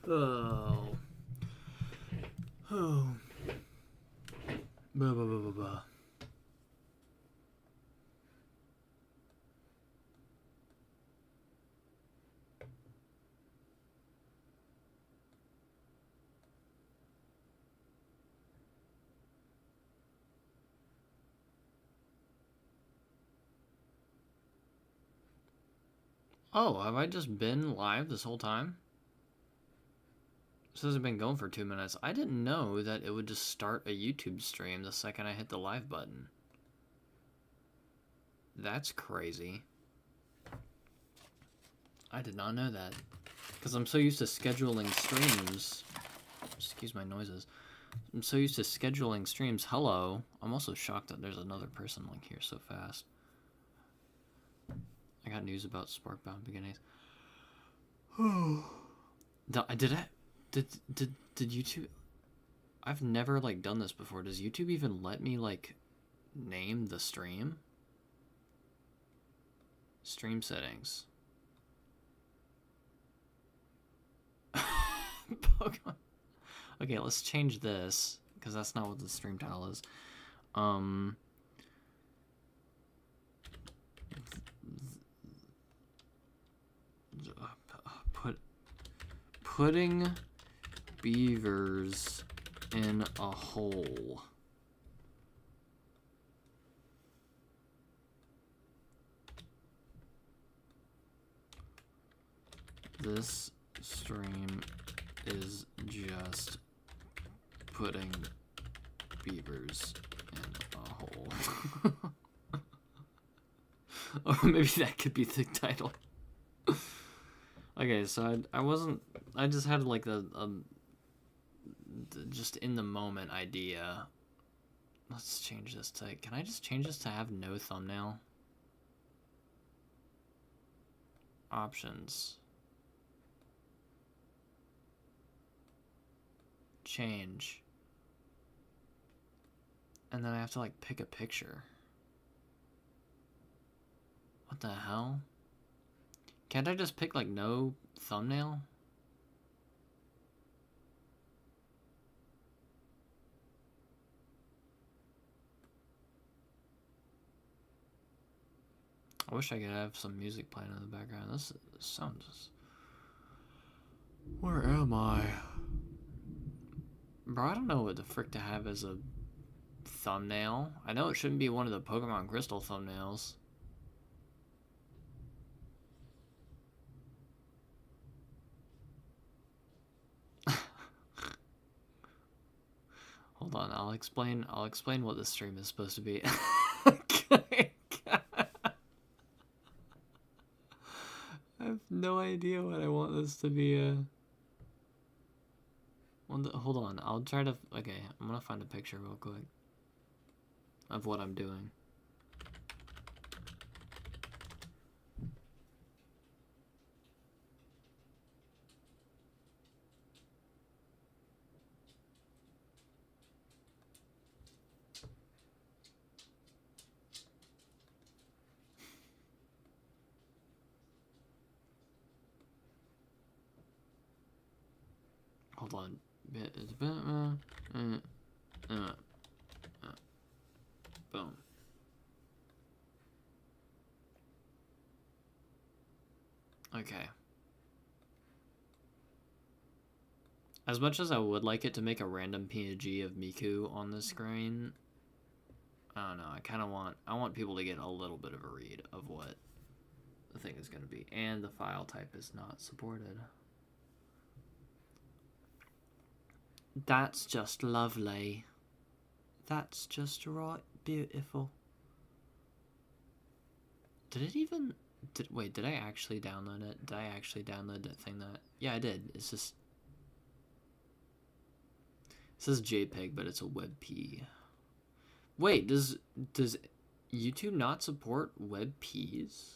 Oh. Oh. Blah, blah, blah, blah, blah. Oh, have I just been live this whole time? This hasn't been going for 2 minutes. I didn't know that it would just start a YouTube stream the second I hit the live button. That's crazy. I did not know that. Because I'm so used to scheduling streams. Excuse my noises. I'm so used to scheduling streams. Hello. I'm also shocked that there's another person like here so fast. I got news about Sparkbound beginnings. Did YouTube... I've never, like, done this before. Does YouTube even let me, like, name the stream? Stream settings. Pokemon. Okay, let's change this, because that's not what the stream title is. Putting beavers in a hole. This stream is just putting beavers in a hole. Or maybe that could be the title. Okay, so I just had like a just in the moment idea. Let's change this to, can I just change this to have no thumbnail? Options. Change. And then I have to like pick a picture. What the hell? Can't I just pick like no thumbnail? I wish I could have some music playing in the background. This sounds just... Where am I? Bro, I don't know what the frick to have as a thumbnail. I know it shouldn't be one of the Pokemon Crystal thumbnails. Hold on, I'll explain what this stream is supposed to be. Okay. I have no idea what I want this to be. Hold on, I'll try to... Okay, I'm gonna find a picture real quick of what I'm doing. Hold on. Boom. Okay. As much as I would like it to make a random PNG of Miku on the screen, I don't know, I want people to get a little bit of a read of what the thing is going to be. And the file type is not supported. That's just lovely. That's just right beautiful. Did it even... Wait, did I actually download it? Did I actually download that thing that... Yeah, I did. It's just... It says JPEG, but it's a WebP. Wait, does YouTube not support WebPs?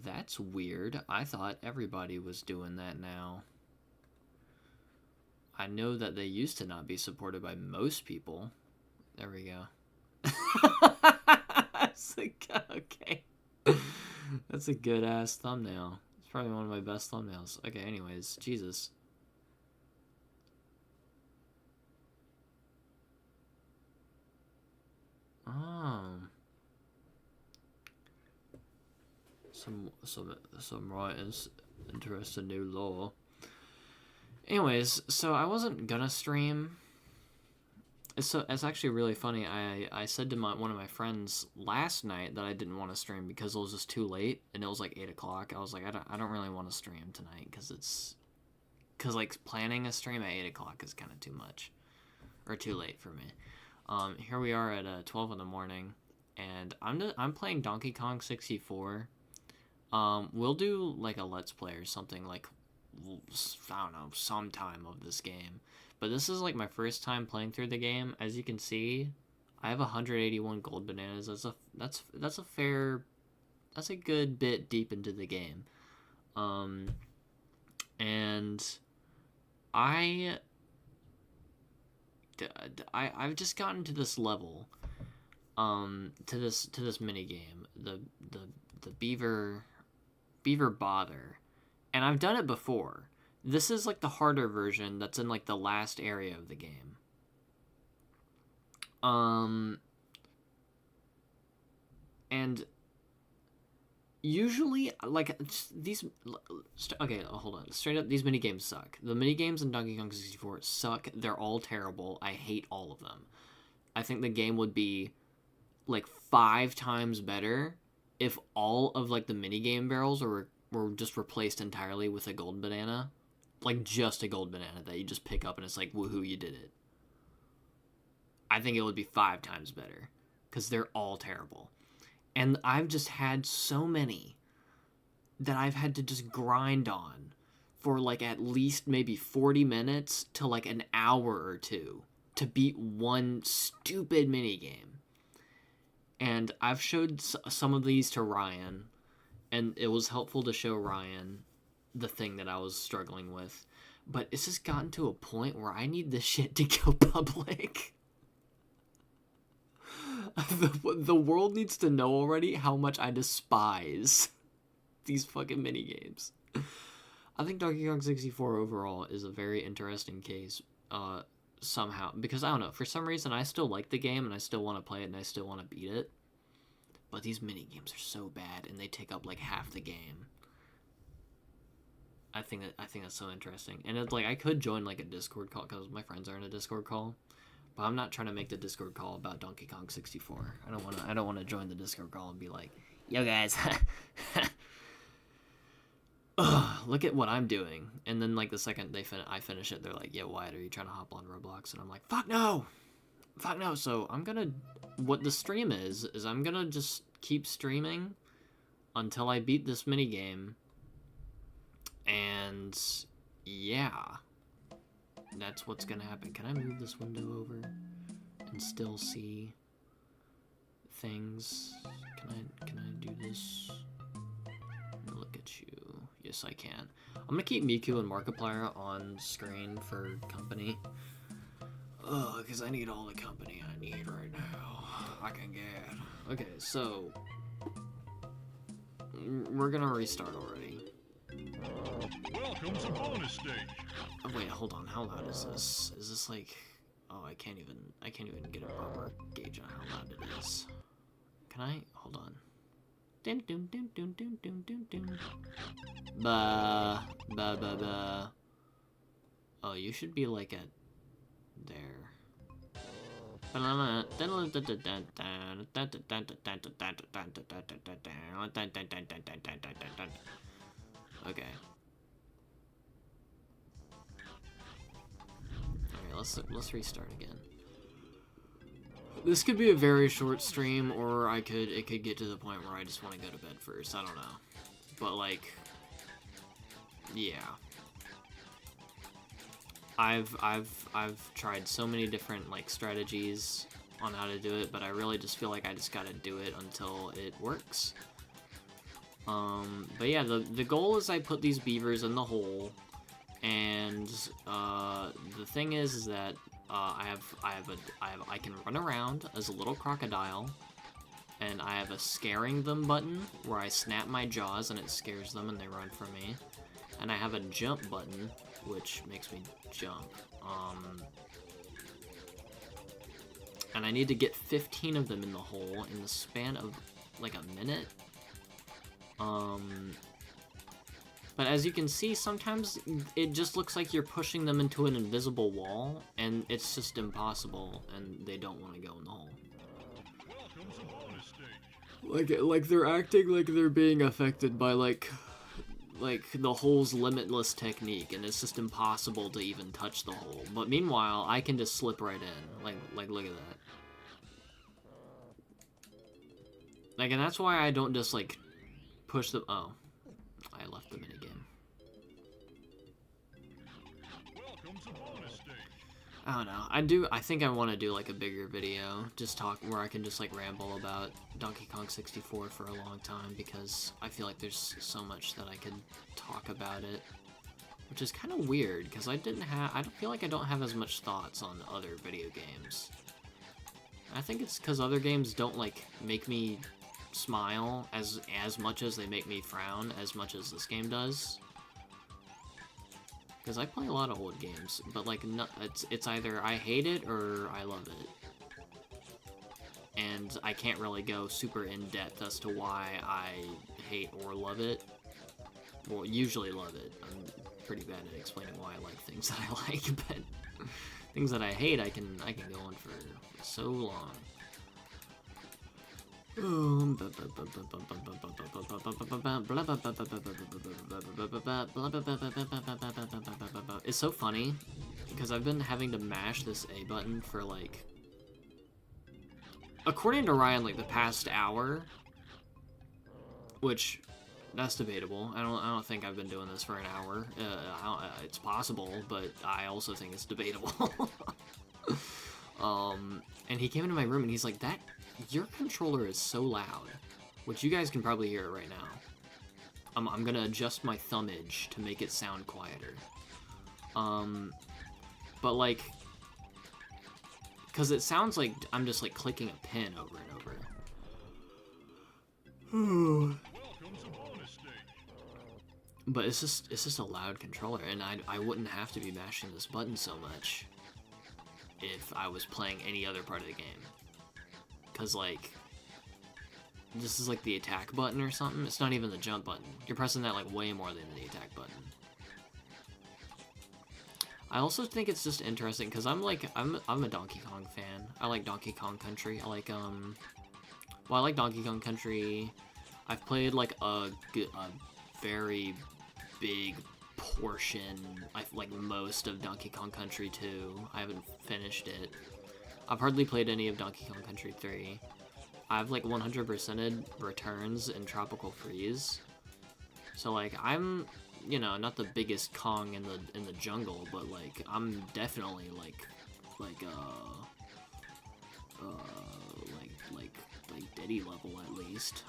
That's weird. I thought everybody was doing that now. I know that they used to not be supported by most people. There we go. Okay. That's a good ass thumbnail. It's probably one of my best thumbnails. Okay, anyways, Jesus. Some right interesting new law. Anyways, so I wasn't gonna stream. It's actually really funny. I said to one of my friends last night that I didn't want to stream because it was just too late, and it was like 8 o'clock. I was like, I don't really want to stream tonight because like planning a stream at 8 o'clock is kind of too much, or too late for me. Here we are at 12 in the morning, and I'm playing Donkey Kong 64. We'll do like a Let's Play or something, like, I don't know, sometime of this game. But this is like my first time playing through the game. As you can see, I have 181 gold bananas. That's a good bit deep into the game. And I've just gotten to this level, to this mini game, the beaver bother, and I've done it before. This is like the harder version that's in like the last area of the game. And usually, like, these... Okay, hold on. Straight up, these minigames suck. The minigames in Donkey Kong 64 suck. They're all terrible. I hate all of them. I think the game would be, like, 5 times better if all of, like, the minigame barrels were just replaced entirely with a gold banana. Like, just a gold banana that you just pick up and it's like, woohoo, you did it. I think it would be 5 times better. Because they're all terrible. And I've just had so many that I've had to just grind on for, like, at least maybe 40 minutes to, like, an hour or two to beat one stupid minigame. And I've showed some of these to Ryan, and it was helpful to show Ryan the thing that I was struggling with. But it's just gotten to a point where I need this shit to go public. The world needs to know already how much I despise these fucking minigames. I think Donkey Kong 64 overall is a very interesting case, somehow. Because, I don't know, for some reason I still like the game, and I still want to play it, and I still want to beat it. But these minigames are so bad, and they take up, like, half the game. I think that's so interesting. And it's like, I could join, like, a Discord call, because my friends are in a Discord call. But I'm not trying to make the Discord call about Donkey Kong 64. I don't want to join the Discord call and be like, yo guys, look at what I'm doing. And then, like, the second I finish it, they're like, yo, Wyatt, are you trying to hop on Roblox? And I'm like, fuck no. So what the stream is I'm gonna just keep streaming until I beat this minigame. And yeah. that's what's gonna happen. Can I move this window over and still see things? Can I do this? Look at you. Yes, I can. I'm gonna keep Miku and Markiplier on screen for company. Ugh, because I need all the company I need right now. I can get. Okay, so we're gonna restart already. Welcome to bonus stage. Oh, wait, hold on. How loud is this? Is this like? Oh, I can't even get a proper gauge on how loud it is. Can I? Hold on. Dun dun dun dun dun dun dun dun. Ba ba ba ba. Oh, you should be like at there. Okay. Alright, let's restart again. This could be a very short stream, or it could get to the point where I just want to go to bed first. I don't know. But like, yeah. I've tried so many different like strategies on how to do it, but I really just feel like I just gotta do it until it works. But yeah, the goal is I put these beavers in the hole, and the thing is that I can run around as a little crocodile, and I have a scaring them button where I snap my jaws and it scares them and they run from me, and I have a jump button which makes me jump. And I need to get 15 of them in the hole in the span of like a minute. But as you can see, sometimes it just looks like you're pushing them into an invisible wall, and it's just impossible, and they don't want to go in the hole. Like they're acting like they're being affected by like the hole's limitless technique, and it's just impossible to even touch the hole. But meanwhile, I can just slip right in. Like look at that. Like, and that's why I don't just like push them. Oh, I left the minigame. I don't know. I think I want to do like a bigger video, just talk where I can just like ramble about Donkey Kong 64 for a long time, because I feel like there's so much that I could talk about it, which is kind of weird because I don't feel like I don't have as much thoughts on other video games. I think it's because other games don't like make me smile as much as they make me frown as much as this game does. Because I play a lot of old games, but like it's either I hate it or I love it, and I can't really go super in depth as to why I hate or love it. Well, usually love it. I'm pretty bad at explaining why I like things that I like, but things that I hate, I can go on for so long. It's so funny because I've been having to mash this A button for like, according to Ryan, like the past hour, which that's debatable. I don't think I've been doing this for an hour. It's possible, but I also think it's debatable. And he came into my room and he's like, your controller is so loud, which you guys can probably hear it right now. I'm gonna adjust my thumbage to make it sound quieter. But like, cause it sounds like I'm just like clicking a pin over and over. But it's just a loud controller, and I wouldn't have to be mashing this button so much if I was playing any other part of the game. Cause like, this is like the attack button or something. It's not even the jump button. You're pressing that like way more than the attack button. I also think it's just interesting because I'm a Donkey Kong fan. I like Donkey Kong Country. I like Donkey Kong Country. I've played like a very big portion, like most of Donkey Kong Country 2. I haven't finished it. I've hardly played any of Donkey Kong Country 3. I've like 100%ed Returns and Tropical Freeze. So like I'm you know, not the biggest Kong in the jungle, but like I'm definitely like Diddy level at least.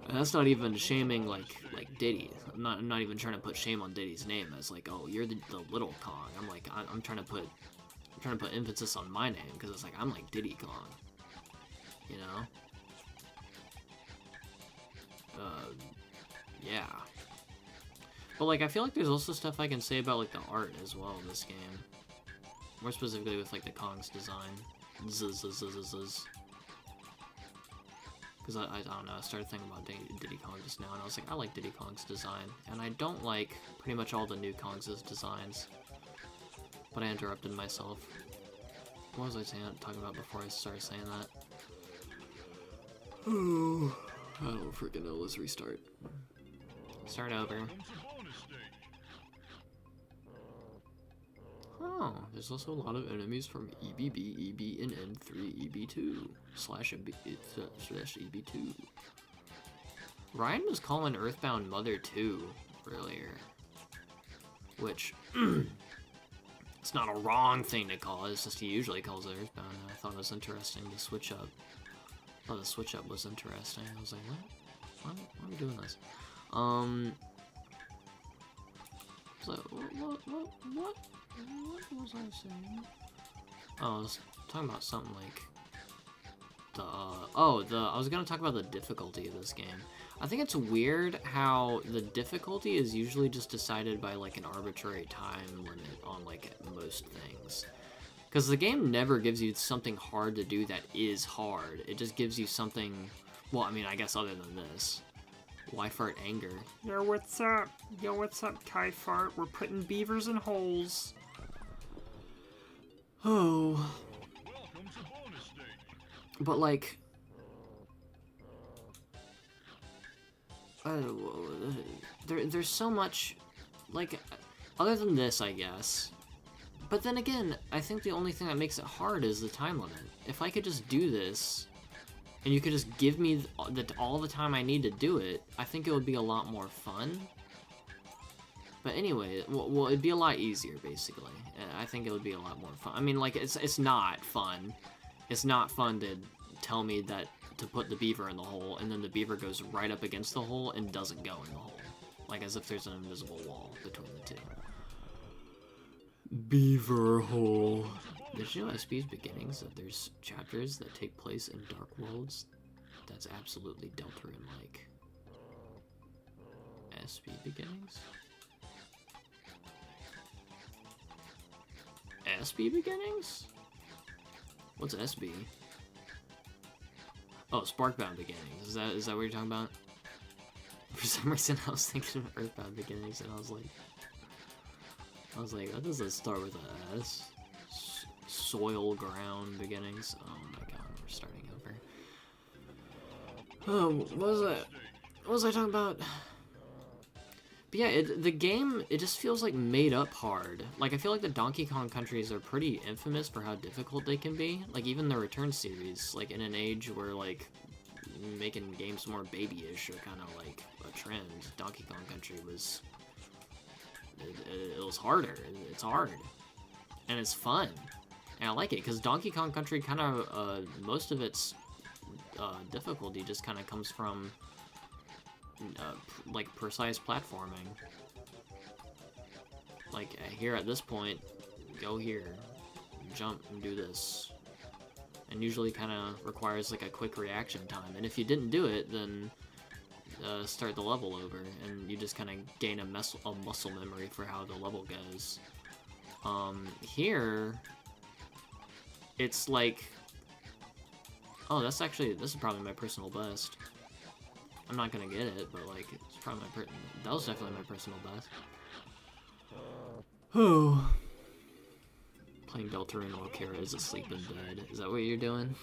And that's not even shaming like Diddy. I'm not even trying to put shame on Diddy's name as like, oh, you're the little Kong. I'm like I'm trying to put emphasis on my name because it's like I'm like Diddy Kong. You know? Yeah. But like I feel like there's also stuff I can say about like the art as well in this game. More specifically with like the Kong's design. Because I don't know, I started thinking about Diddy Kong just now, and I was like, I like Diddy Kong's design, and I don't like pretty much all the new Kong's designs. But I interrupted myself. What was I talking about before I started saying that? Oh, I don't freaking know. Let's restart. Start over. Oh, there's also a lot of enemies from EBB, EB, and N3, EB2, /EB2. Ryan was calling Earthbound Mother 2 earlier, which, it's not a wrong thing to call it, it's just he usually calls it Earthbound, and I thought it was interesting to switch up. I thought the switch up was interesting. I was like, what? Why are we doing this? So, what was I saying? Oh, I was talking about something like I was gonna talk about the difficulty of this game. I think it's weird how the difficulty is usually just decided by like an arbitrary time limit on like most things. Because the game never gives you something hard to do that is hard. It just gives you something, well, I mean, I guess other than this. Why fart anger? Yo, what's up? Yo, what's up, Kai Fart? We're putting beavers in holes. Oh. Welcome to bonus stage. But like, there's so much, like, other than this, I guess. But then again, I think the only thing that makes it hard is the time limit. If I could just do this, and you could just give me all the time I need to do it, I think it would be a lot more fun. But anyway, well, it'd be a lot easier, basically. I think it would be a lot more fun. I mean, like, it's not fun. It's not fun to tell me that to put the beaver in the hole, and then the beaver goes right up against the hole and doesn't go in the hole. Like, as if there's an invisible wall between the two. Beaver hole. Did you know SB's beginnings that there's chapters that take place in dark worlds? That's absolutely Deltarune-like. SB beginnings? SB beginnings? What's SB? Oh, Sparkbound beginnings. Is that what you're talking about? For some reason I was thinking of Earthbound beginnings and I was like, that doesn't start with a S. Soil ground beginnings. Oh my god, we're starting over. What was I talking about? But yeah, the game, it just feels like made up hard. Like, I feel like the Donkey Kong countries are pretty infamous for how difficult they can be. Like, even the Return series, like, in an age where, like, making games more babyish are kind of like a trend, Donkey Kong Country was... It was harder. It's hard. And it's fun. And I like it, because Donkey Kong Country kind of, most of its difficulty just kind of comes from, like, precise platforming. Like, here at this point, go here, jump and do this. And usually kind of requires, like, a quick reaction time. And if you didn't do it, then start the level over, and you just kind of gain a muscle memory for how the level goes. Here, it's like, oh, this is probably my personal best. I'm not gonna get it, but like, it's probably that was definitely my personal best. Oh. Playing Deltarune while Kara is asleep in bed. Is that what you're doing?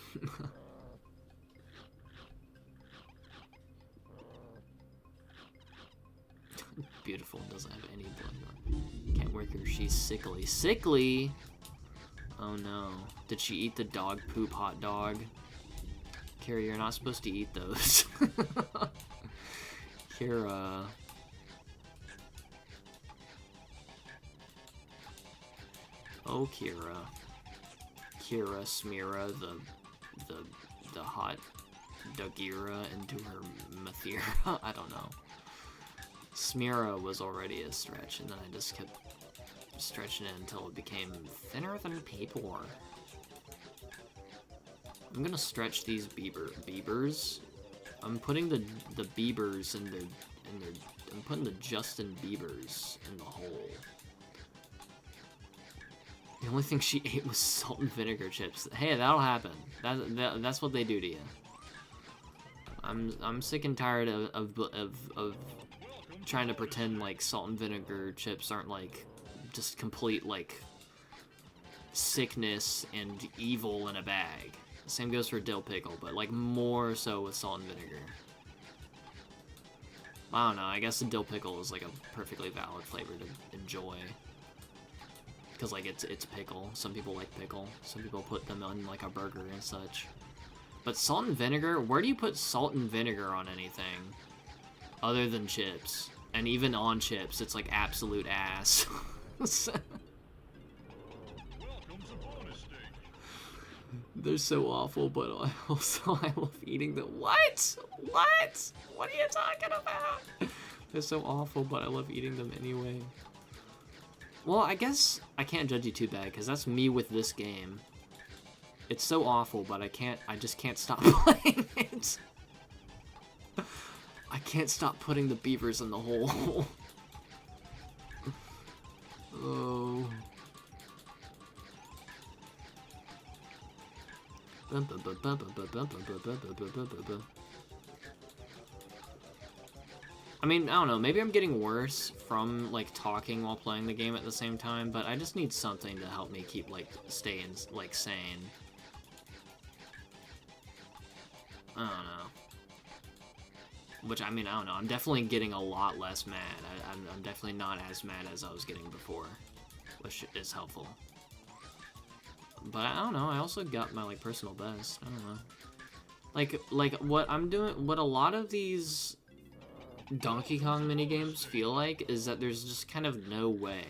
Beautiful, doesn't have any blood. Can't work her, she's sickly. Sickly? Oh no. Did she eat the dog poop hot dog? Carrie, you're not supposed to eat those. Kira. Oh, Kira. Kira Smira, the hot Dagira into her Mathira. I don't know. Smira was already a stretch, and then I just kept stretching it until it became thinner than paper. I'm gonna stretch these beavers. I'm putting the beavers in their I'm putting the Justin Biebers in the hole. The only thing she ate was salt and vinegar chips. Hey, that'll happen. That's what they do to you. I'm sick and tired of trying to pretend like salt and vinegar chips aren't like just complete like sickness and evil in a bag. Same goes for dill pickle, but like more so with salt and vinegar. I don't know, I guess the dill pickle is like a perfectly valid flavor to enjoy. Because like it's pickle. Some people like pickle. Some people put them on like a burger and such. But salt and vinegar, where do you put salt and vinegar on anything other than chips? And even on chips, it's like absolute ass. They're so awful, but I love eating them. What? What? What are you talking about? They're so awful, but I love eating them anyway. Well, I guess I can't judge you too bad, because that's me with this game. It's so awful, but I just can't stop playing it. I can't stop putting the beavers in the hole. Oh. I mean, I don't know, maybe I'm getting worse from, like, talking while playing the game at the same time, but I just need something to help me keep, like, staying, like, sane. I don't know. Which, I mean, I don't know, I'm definitely getting a lot less mad. I'm definitely not as mad as I was getting before, which is helpful. But I don't know, I also got my, like, personal best. I don't know. Like, what I'm doing, what a lot of these Donkey Kong minigames feel like is that there's just kind of no way.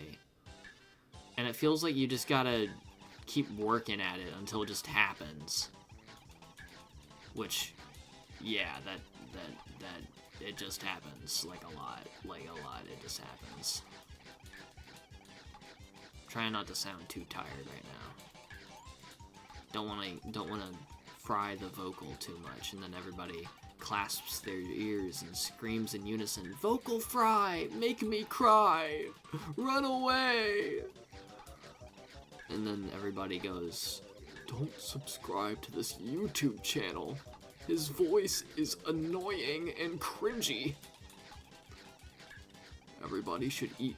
And it feels like you just gotta keep working at it until it just happens. Which, yeah, that it just happens, like a lot, it just happens. Trying not to sound too tired right now. Don't wanna fry the vocal too much, and then everybody clasps their ears and screams in unison, "Vocal fry! Make me cry! Run away!" And then everybody goes, "Don't subscribe to this YouTube channel. His voice is annoying and cringy. Everybody should eat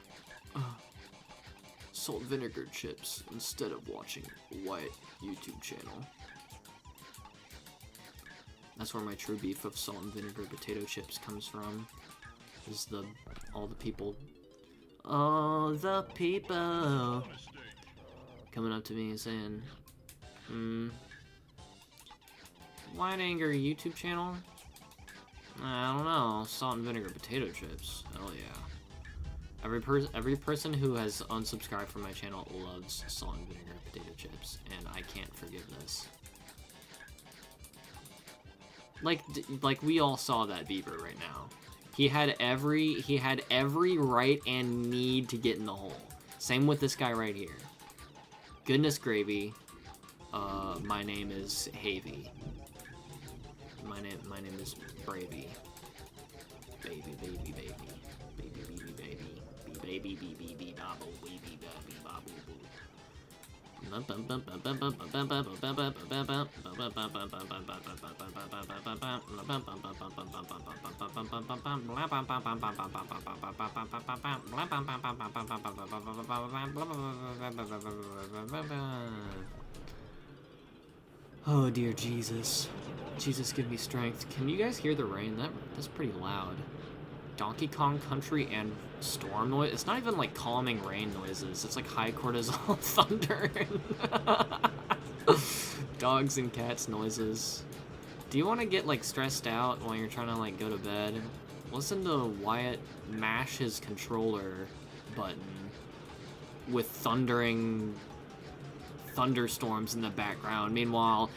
salt and vinegar chips instead of watching Wyatt YouTube channel." That's where my true beef of salt and vinegar potato chips comes from. Is all the people coming up to me and saying, Wyatt Anger YouTube channel? I don't know, salt and vinegar potato chips. Hell yeah. Every person who has unsubscribed from my channel loves salt and vinegar potato chips, and I can't forgive this. Like we all saw that beaver right now. He had every right and need to get in the hole. Same with this guy right here. Goodness gravy. My name is Havy. My name is Bravey. Baby. Oh dear Jesus. Jesus, give me strength. Can you guys hear the rain? That's pretty loud. Donkey Kong Country and storm noise. It's not even like calming rain noises. It's like high cortisol thunder. Dogs and cats noises. Do you want to get like stressed out while you're trying to like go to bed? Listen to Wyatt mash his controller button with thunderstorms in the background. Meanwhile,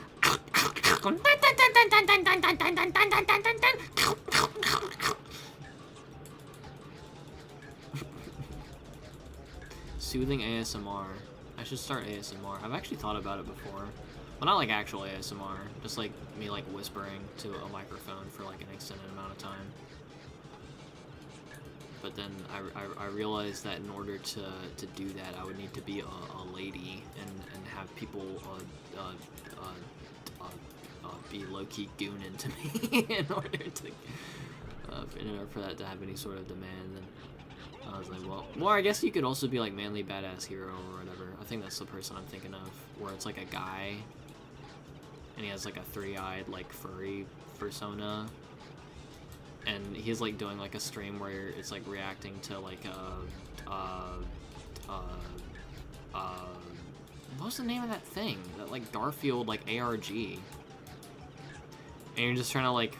soothing ASMR. I should start ASMR. I've actually thought about it before. Well, not like actual ASMR, just like me like whispering to a microphone for like an extended amount of time. But then I realized that in order to do that, I would need to be a lady and have people be low-key goon into me in order for that to have any sort of demand. And I was like, well, I guess you could also be like manly badass hero or whatever. I think that's the person I'm thinking of, where it's like a guy and he has like a three-eyed like furry persona. And he's like doing like a stream where it's like reacting to like what was the name of that thing? That like Garfield like ARG. And you're just trying to like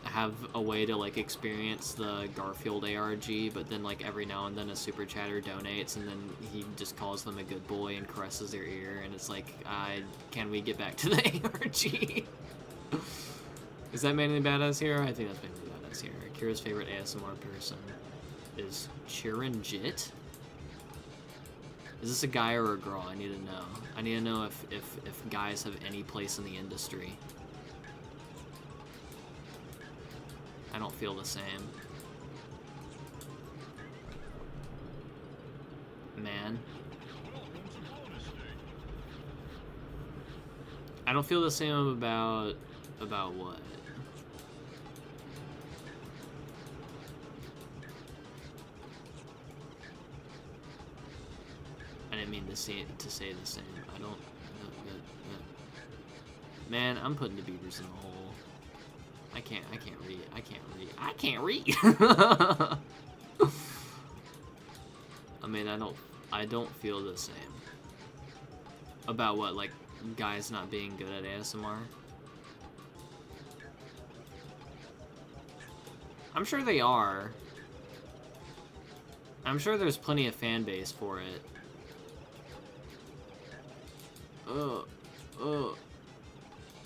have a way to like experience the Garfield ARG, but then like every now and then a super chatter donates, and then he just calls them a good boy and caresses their ear, and it's like, can we get back to the ARG? Is that Manly Badass Hero? I think that's Manly Badass Hero. Kira's favorite ASMR person is Chiranjit. Is this a guy or a girl? I need to know. I need to know if guys have any place in the industry. I don't feel the same. Man. I don't feel the same about what? I didn't mean to say the same. I don't. Man, I'm putting the beavers in the hole. I can't read. I can't read. I mean, I don't feel the same. About what, like guys not being good at ASMR? I'm sure they are. I'm sure there's plenty of fan base for it.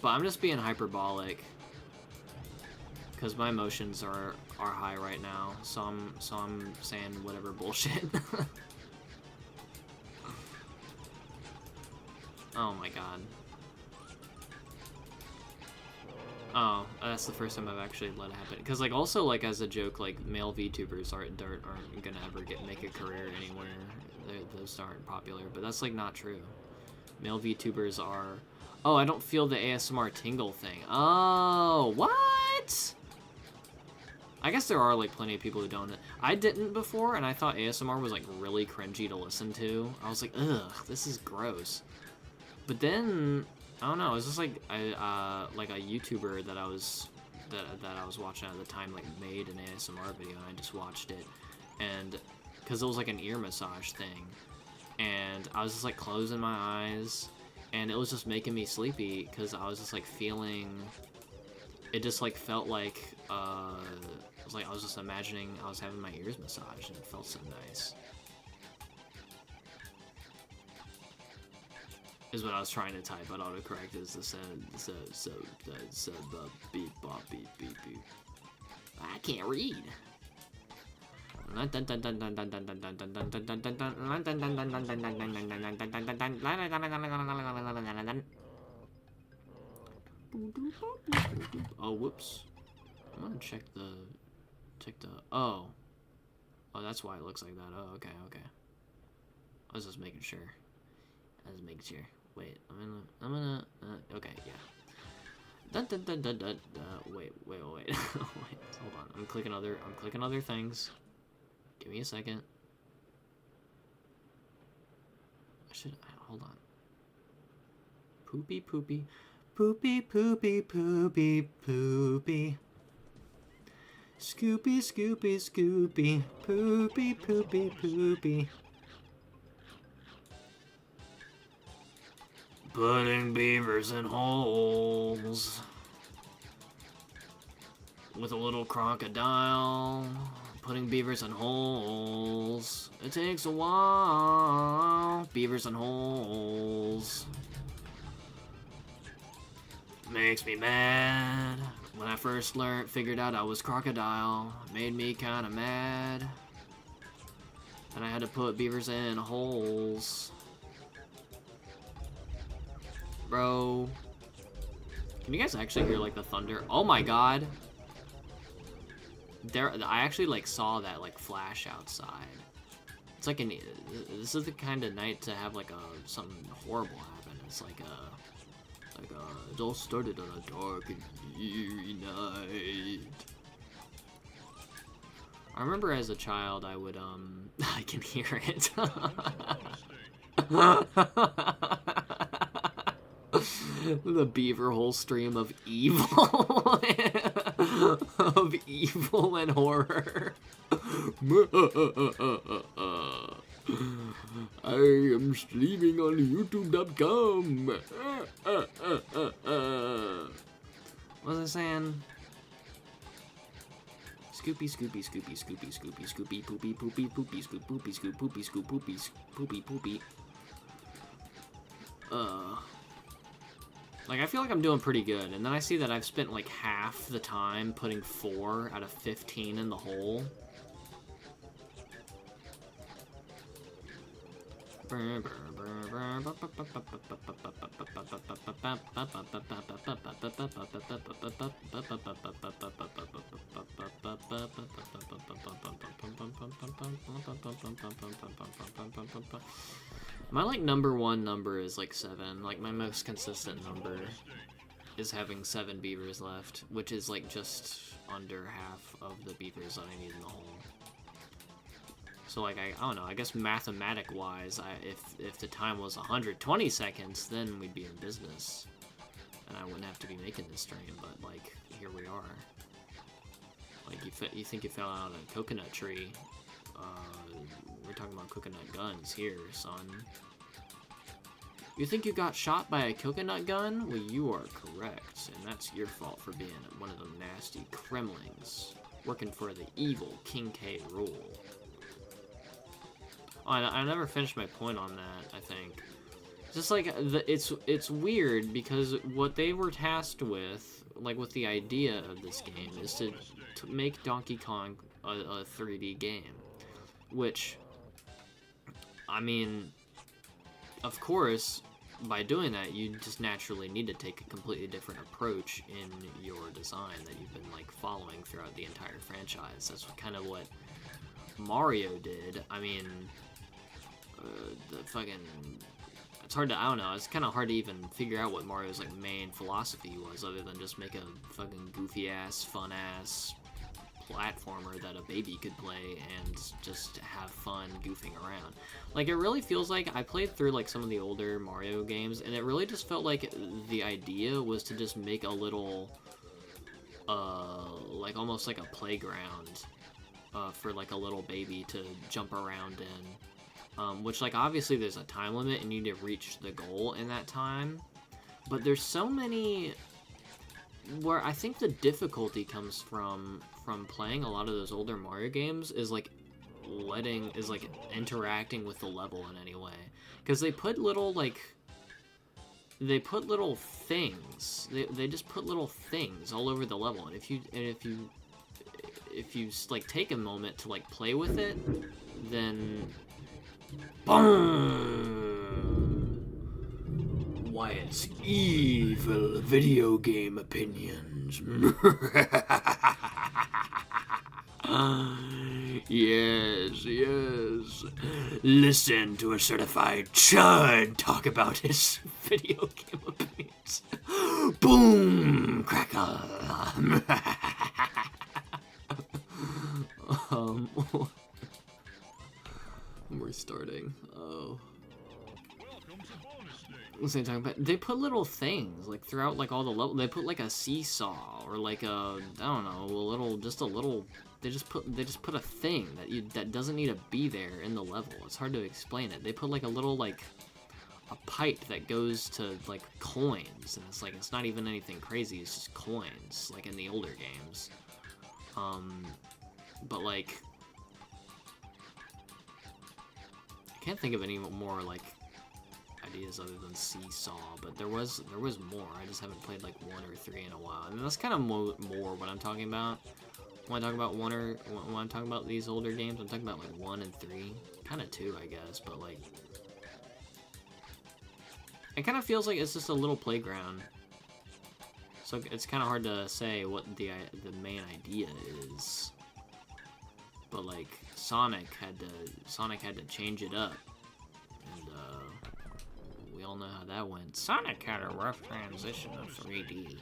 But I'm just being hyperbolic. Because my emotions are high right now, so I'm saying whatever bullshit. Oh my god. Oh, that's the first time I've actually let it happen. Because like also like as a joke, like male VTubers aren't gonna ever make a career anywhere. Those aren't popular, but that's like not true. Male VTubers are. Oh, I don't feel the ASMR tingle thing. Oh, what? I guess there are like plenty of people who don't. I didn't before, and I thought ASMR was like really cringy to listen to. I was like, ugh, this is gross. But then I don't know. It was just like like a YouTuber that I was watching at the time like made an ASMR video, and I just watched it, and because it was like an ear massage thing, and I was just like closing my eyes, and it was just making me sleepy because I was just like feeling. It just like felt like I was just imagining I was having my ears massaged, and it felt so nice. Is what I was trying to type, but autocorrect is the beep bop beep beep beep. I can't read. Oh, whoops. I'm gonna check the. Oh, that's why it looks like that. Oh, okay. I was just making sure. Wait, I'm gonna. Okay, yeah. Wait. Wait, hold on. I'm clicking other things. Give me a second. Hold on. Poopy. Scoopy. Poopy. Putting beavers in holes. with a little crocodile, putting beavers in holes. It takes a while. Beavers in holes. Makes me mad. When I first figured out I was crocodile, it made me kinda mad. And I had to put beavers in holes. Bro. Can you guys actually hear, like, the thunder? Oh my god. I actually, like, saw that, like, flash outside. It's like this is the kind of night to have, like, something horrible happen. It's like it all started on a dark and eerie night. I remember as a child I would, I can hear it. The beaver hole stream of evil. Of evil and horror. I am streaming on youtube.com. What was I saying? Scoopy, scoopy, scoopy, scoopy, scoopy, scoopy, poopy, poopy, poopy, scoop, poopy, scoop, poopy, scoop, poopy, poopy, poopy. Like, I feel like I'm doing pretty good, and then I see that I've spent, like, half the time putting 4 out of 15 in the hole. My, like, #1 number is, like, 7. Like, my most consistent number is having 7 beavers left, which is, like, just under half of the beavers that I need in the hole. So, like, I don't know, I guess mathematic-wise, if the time was 120 seconds, then we'd be in business. And I wouldn't have to be making this stream, but, like, here we are. Like, you think you fell out of a coconut tree. We're talking about coconut guns here, son. You think you got shot by a coconut gun? Well, you are correct, and that's your fault for being one of them nasty Kremlings, working for the evil King K rule. Oh, I never finished my point on that, I think. Just like, it's weird, because what they were tasked with, like with the idea of this game, is to make Donkey Kong a 3D game. Which, I mean, of course, by doing that, you just naturally need to take a completely different approach in your design that you've been, like, following throughout the entire franchise. That's kind of what Mario did. I mean, the fucking... It's hard to, I don't know, it's kind of hard to even figure out what Mario's, like, main philosophy was, other than just make a fucking goofy-ass, fun-ass platformer that a baby could play and just have fun goofing around. Like, it really feels like I played through, like, some of the older Mario games, and it really just felt like the idea was to just make a little, like, almost like a playground for, like, a little baby to jump around in. Which, like, obviously there's a time limit and you need to reach the goal in that time. But there's so many where I think the difficulty comes from playing a lot of those older Mario games is, like, interacting with the level in any way. Because they put little, like, things. They just put little things all over the level. And if you like, take a moment to, like, play with it, then... Boom! Wyatt's evil video game opinions. Yes, yes. Listen to a certified chud talk about his video game opinions. Boom! Crackle! I'm restarting. Oh. What's they talking about? They put little things, like, throughout, like, all the level. They put, like, a seesaw, or, like, I don't know, they just put a thing that doesn't need to be there in the level. It's hard to explain it. They put, like, a little, like, a pipe that goes to, like, coins, and it's, like, it's not even anything crazy, it's just coins, like in the older games. But like, I can't think of any more like ideas other than Seesaw, but there was more. I just haven't played like 1 or 3 in a while, and that's kind of more what I'm talking about. When I talk about when I'm talking about these older games, I'm talking about like 1 and 3, kind of 2, I guess, but like, it kind of feels like it's just a little playground. So it's kind of hard to say what the main idea is. But like Sonic had to change it up, and we all know how that went. Sonic had a rough transition to 3D.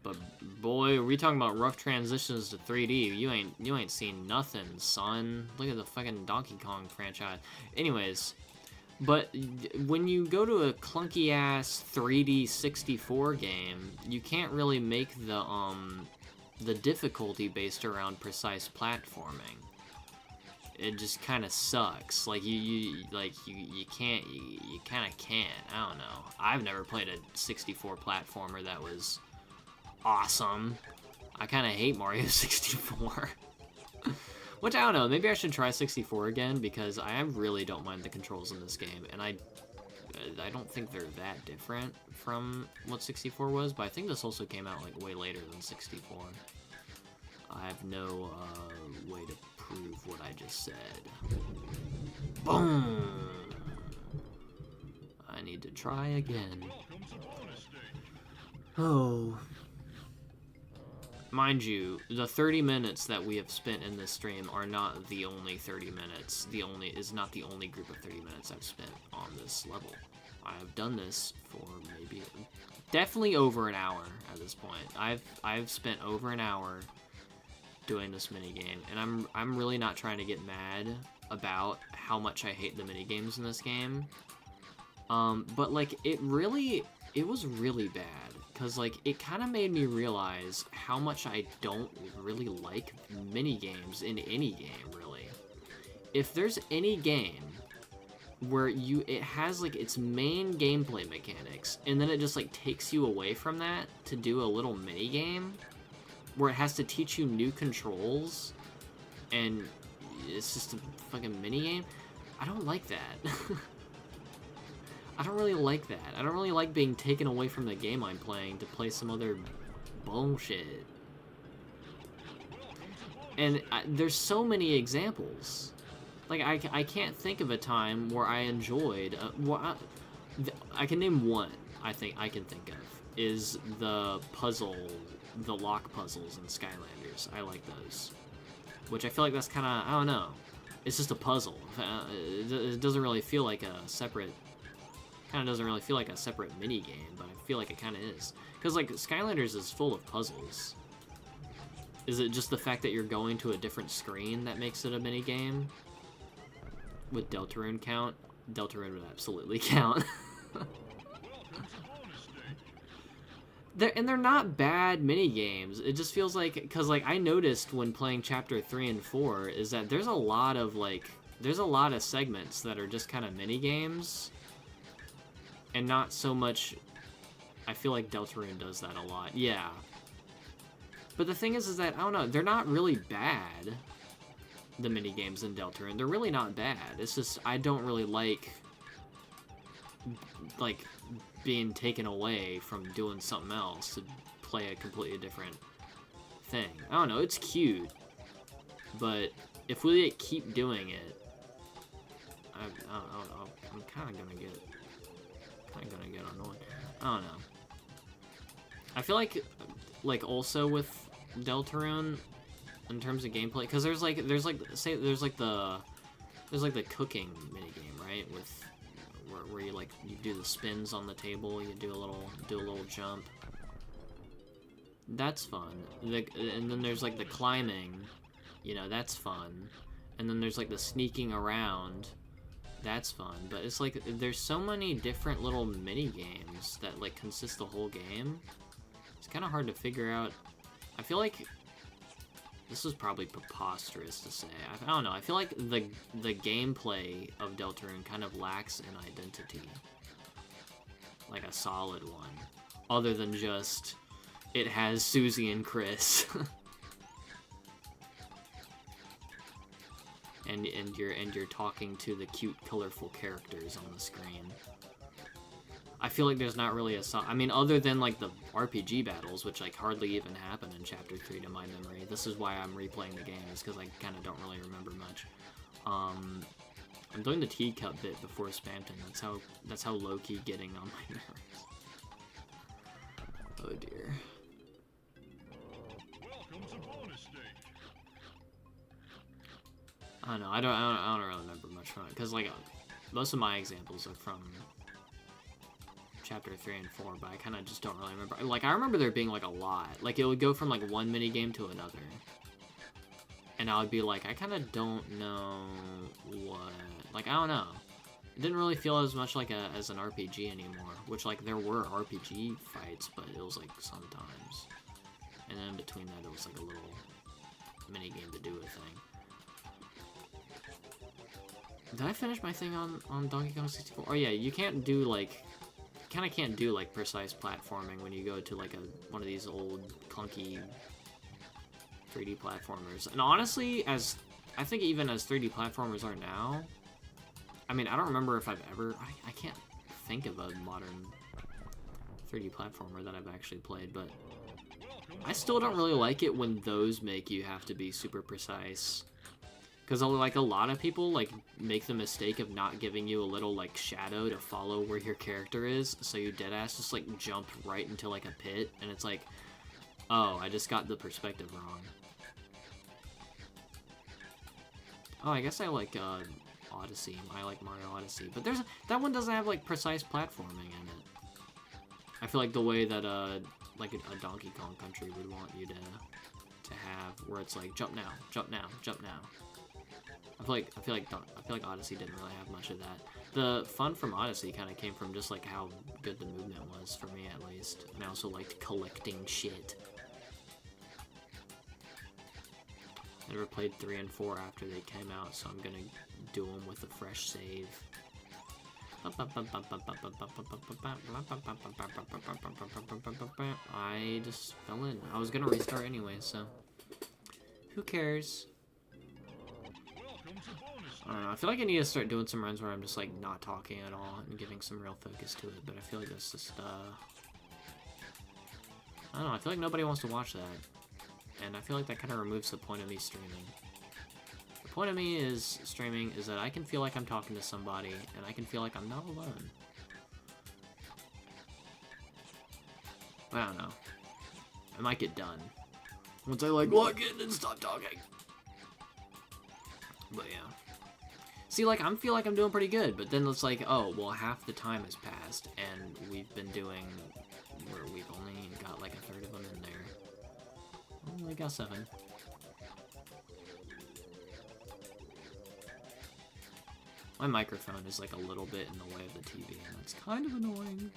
But boy, are we talking about rough transitions to 3D? You ain't seen nothing, son. Look at the fucking Donkey Kong franchise. Anyways, but when you go to a clunky ass 3D 64 game, you can't really make the difficulty based around precise platforming. It just kind of sucks. Like you kind of can't. I don't know. I've never played a 64 platformer that was awesome. I kind of hate Mario 64. Which, I don't know, maybe I should try 64 again, because I really don't mind the controls in this game, and I don't think they're that different from what 64 was, but I think this also came out, like, way later than 64. I have no way to prove what I just said. Boom! I need to try again. Oh... Mind you, the 30 minutes that we have spent in this stream are not the only 30 minutes. Is not the only group of 30 minutes I've spent on this level. I have done this for definitely over an hour at this point. I've spent over an hour doing this minigame, and I'm really not trying to get mad about how much I hate the minigames in this game. But like it was really bad. Because, like, it kind of made me realize how much I don't really like minigames in any game, really. If there's any game where it has, like, its main gameplay mechanics, and then it just, like, takes you away from that to do a little minigame, where it has to teach you new controls, and it's just a fucking minigame, I don't like that. I don't really like that. I don't really like being taken away from the game I'm playing to play some other bullshit. And there's so many examples. Like, I can't think of a time where I enjoyed... I can name one, I think I can think of, is the lock puzzles in Skylanders. I like those. Which I feel like that's kind of, I don't know. It's just a puzzle. It doesn't really feel like a separate... Kind of doesn't really feel like a separate mini game, but I feel like it kind of is. Because, like, Skylanders is full of puzzles. Is it just the fact that you're going to a different screen that makes it a mini game? Would Deltarune count? Deltarune would absolutely count. They're not bad mini games. It just feels like, because, like, I noticed when playing Chapter 3 and 4 is that there's a lot of segments that are just kind of mini games. And not so much... I feel like Deltarune does that a lot. Yeah. But the thing is that, I don't know, they're not really bad, the minigames in Deltarune. They're really not bad. It's just, I don't really like being taken away from doing something else to play a completely different thing. I don't know, it's cute. But if we keep doing it, I'm kind of gonna get annoyed. I don't know. I feel like also with Deltarune, in terms of gameplay, because there's the cooking minigame, right? With where you do the spins on the table, you do a little jump. That's fun. And then there's like the climbing, you know, that's fun. And then there's like the sneaking around. That's fun, but it's like there's so many different little mini games that like consist the whole game. It's kind of hard to figure out. I feel like this is probably preposterous to say. I don't know. I feel like the gameplay of Deltarune kind of lacks an identity, like a solid one, other than just it has Susie and Chris. and you're talking to the cute, colorful characters on the screen. I feel like there's not really a song. I mean, other than like the RPG battles, which like hardly even happen in Chapter 3 to my memory. This is why I'm replaying the game, is because I kind of don't really remember much. I'm doing the teacup bit before Spamton. That's how low-key getting on my nerves. Oh dear. Welcome to bonus stage. I don't know. I don't really remember much from it, because like most of my examples are from Chapter 3 and 4, but I kind of just don't really remember. Like, I remember there being, like, a lot. Like, it would go from, like, one minigame to another. And I would be like, I kind of don't know what... Like, I don't know. It didn't really feel as much like as an RPG anymore. Which, like, there were RPG fights, but it was, like, sometimes. And then in between that, it was, like, a little minigame to do a thing. Did I finish my thing on Donkey Kong 64? Oh, yeah, you can't do, like... kind of can't do like precise platforming when you go to like one of these old clunky 3D platformers. And honestly, as I think even as 3D platformers are now, I mean, I don't remember if I've ever I can't think of a modern 3D platformer that I've actually played, but I still don't really like it when those make you have to be super precise. Because, like, a lot of people, like, make the mistake of not giving you a little, like, shadow to follow where your character is, so you deadass just, like, jump right into, like, a pit, and it's like, oh, I just got the perspective wrong. Oh, I guess I like, Odyssey. I like Mario Odyssey. But that one doesn't have, like, precise platforming in it. I feel like the way that, like, a Donkey Kong Country would want you to have, where it's like, jump now, jump now, jump now. I feel like Odyssey didn't really have much of that. The fun from Odyssey kind of came from just like how good the movement was, for me at least. And I also liked collecting shit. I never played 3 and 4 after they came out, so I'm gonna do them with a fresh save. I just fell in. I was gonna restart anyway, so who cares? I don't know, I feel like I need to start doing some runs where I'm just, like, not talking at all and giving some real focus to it, but I feel like that's just, I don't know, I feel like nobody wants to watch that, and I feel like that kind of removes the point of me streaming. The point of me is streaming is that I can feel like I'm talking to somebody, and I can feel like I'm not alone. I don't know. I might get done. Once I, like, log in and stop talking. But yeah. See, like, I feel like I'm doing pretty good, but then it's like, oh, well, half the time has passed, and we've been doing where we've only got like a third of them in there. Only got 7. My microphone is like a little bit in the way of the TV, and that's kind of annoying.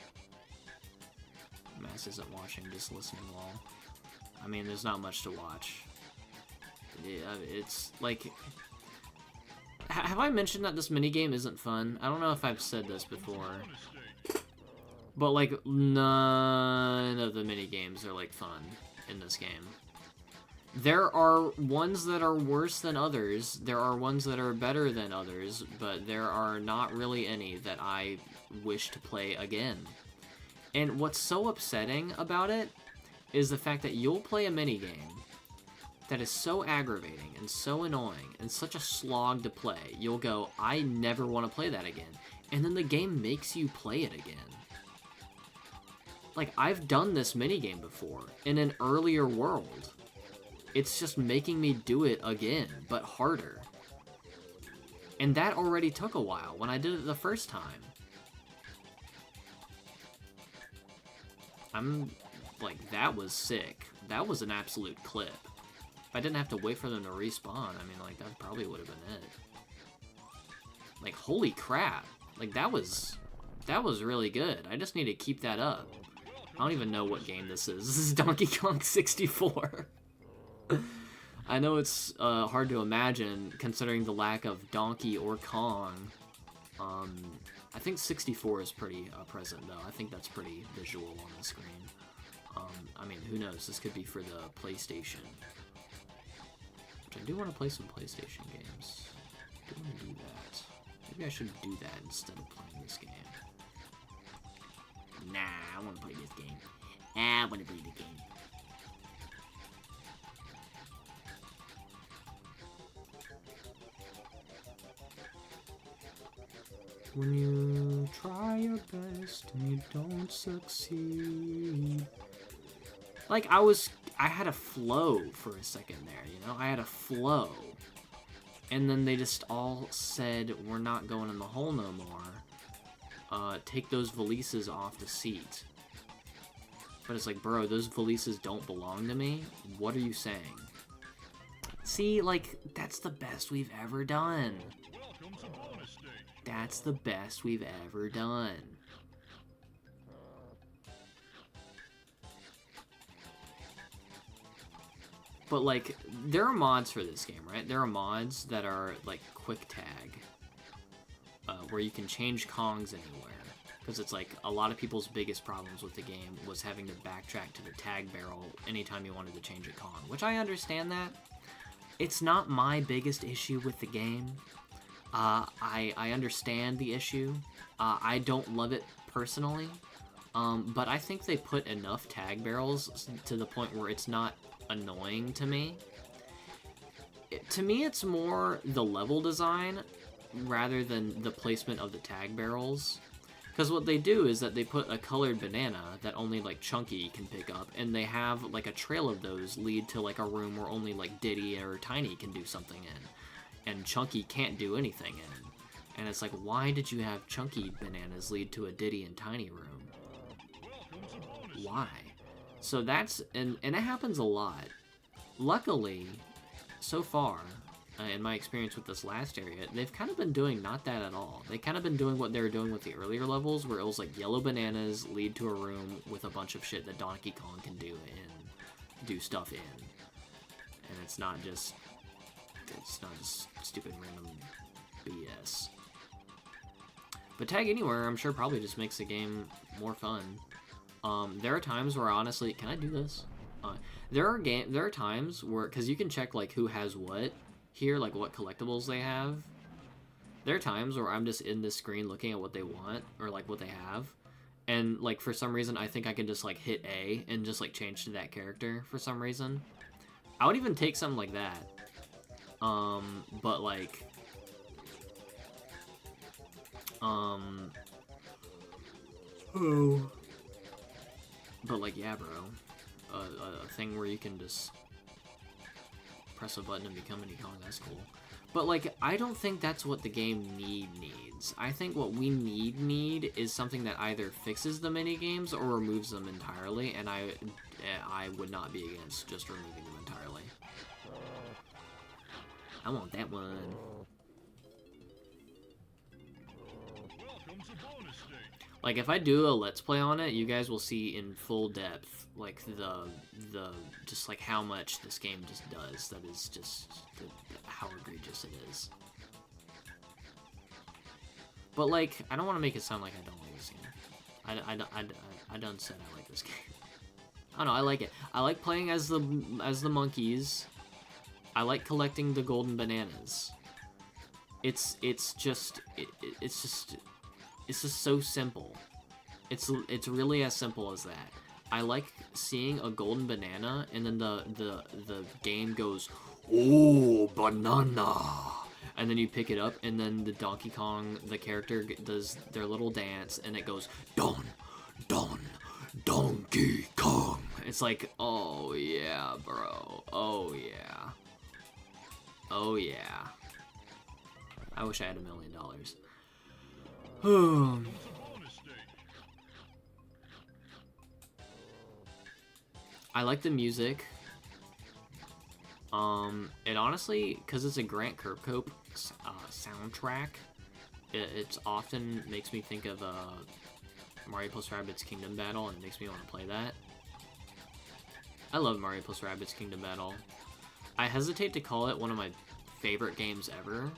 Mass isn't watching, just listening while. I mean, there's not much to watch. Yeah, it's like... Have I mentioned that this minigame isn't fun? I don't know if I've said this before. But, like, none of the minigames are, like, fun in this game. There are ones that are worse than others, there are ones that are better than others, but there are not really any that I wish to play again. And what's so upsetting about it is the fact that you'll play a minigame that is so aggravating and so annoying and such a slog to play, you'll go, I never want to play that again. And then the game makes you play it again. Like, I've done this minigame before in an earlier world. It's just making me do it again, but harder. And that already took a while when I did it the first time. I'm like, that was sick. That was an absolute clip. If I didn't have to wait for them to respawn, I mean, like, that probably would have been it. Like, holy crap. Like, that was really good. I just need to keep that up. I don't even know what game this is. This is Donkey Kong 64. I know it's hard to imagine, considering the lack of Donkey or Kong. I think 64 is pretty present, though. I think that's pretty visual on the screen. I mean, who knows? This could be for the PlayStation. Which I do want to play some PlayStation games. do want to do that. Maybe I should do that instead of playing this game. Nah, I want to play this game. I want to play the game. When you try your best and you don't succeed. Like, I had a flow for a second there, you know? I had a flow. And then they just all said, we're not going in the hole no more. Take those valises off the seat. But it's like, bro, those valises don't belong to me? What are you saying? See, like, that's the best we've ever done. Welcome to bonus stage. That's the best we've ever done. But, like, there are mods for this game, right? There are mods that are, like, quick tag. Where you can change Kongs anywhere. Because it's like, a lot of people's biggest problems with the game was having to backtrack to the tag barrel anytime you wanted to change a Kong. Which I understand that. It's not my biggest issue with the game. I understand the issue. I don't love it personally. But I think they put enough tag barrels to the point where it's not annoying to me. To me, it's more the level design rather than the placement of the tag barrels. Because what they do is that they put a colored banana that only, like, Chunky can pick up, and they have, like, a trail of those lead to, like, a room where only, like, Diddy or Tiny can do something in. And Chunky can't do anything in. And it's like, why did you have Chunky bananas lead to a Diddy and Tiny room? Why? So that's, and it happens a lot. Luckily, so far, in my experience with this last area, they've kind of been doing not that at all. They've kind of been doing what they were doing with the earlier levels, where it was like yellow bananas lead to a room with a bunch of shit that Donkey Kong can do and do stuff in. And it's not just stupid random BS. But Tag Anywhere, I'm sure, probably just makes the game more fun. There are times where, honestly, can I do this? There are times where, because you can check, like, who has what here, like, what collectibles they have. There are times where I'm just in this screen looking at what they want, or, like, what they have. And, like, for some reason, I think I can just, like, hit A and just, like, change to that character for some reason. I would even take something like that. But, like... But, like, yeah, bro. A thing where you can just press a button and become any Kong, that's cool. But, like, I don't think that's what the game needs. I think what we need is something that either fixes the minigames or removes them entirely, and I would not be against just removing them entirely. I want that one. Welcome to bonus stage. Like, if I do a Let's Play on it, you guys will see in full depth, like, the just, like, how much this game just does. That is just, how egregious it is. But, like, I don't want to make it sound like I don't like this game. I done said I like this game. I don't know, I like it. I like playing as the monkeys. I like collecting the golden bananas. It's just so simple. It's really as simple as that. I like seeing a golden banana, and then the game goes, "Oh, banana," and then you pick it up, and then the Donkey Kong, the character, does their little dance, and it goes, "Don, Don, Donkey Kong." It's like, oh yeah, bro. Oh yeah. Oh yeah. I wish I had $1 million. I like the music. It honestly, because it's a Grant Kirkhope soundtrack, it often makes me think of Mario plus Rabbids Kingdom Battle, and it makes me want to play that. I love Mario plus Rabbids Kingdom Battle. I hesitate to call it one of my favorite games ever,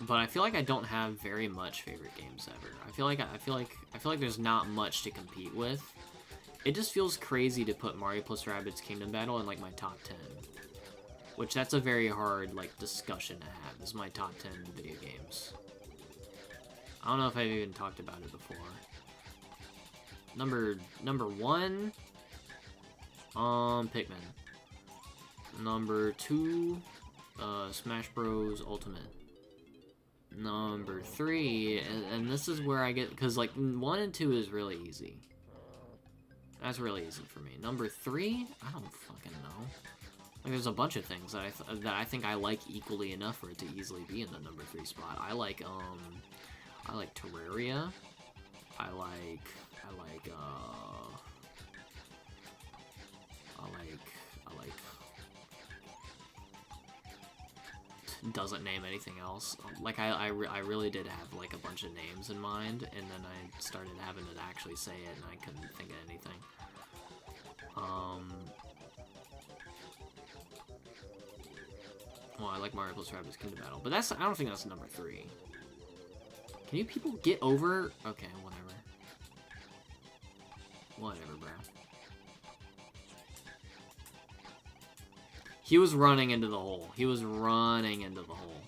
but I feel like I don't have very much favorite games ever. I feel like there's not much to compete with. It just feels crazy to put Mario plus Rabbids Kingdom Battle in, like, my top 10. Which, that's a very hard, like, discussion to have. This is my top 10 video games. I don't know if I've even talked about it before. Number 1, Pikmin. Number 2, Smash Bros. Ultimate. Number 3, and this is where I get, because, like, 1 and 2 is really easy. That's really easy for me. Number 3, I don't fucking know. Like, there's a bunch of things that I think I like equally enough for it to easily be in the number 3 spot. I like Terraria. I like doesn't name anything else. Like, I really did have, like, a bunch of names in mind, and then I started having to actually say it, and I couldn't think of anything. Well, I like Mario plus Rabbids Kingdom Battle, but I don't think that's number 3. Can you people get over? Okay, whatever. Whatever, bro. He was running into the hole. He was running into the hole.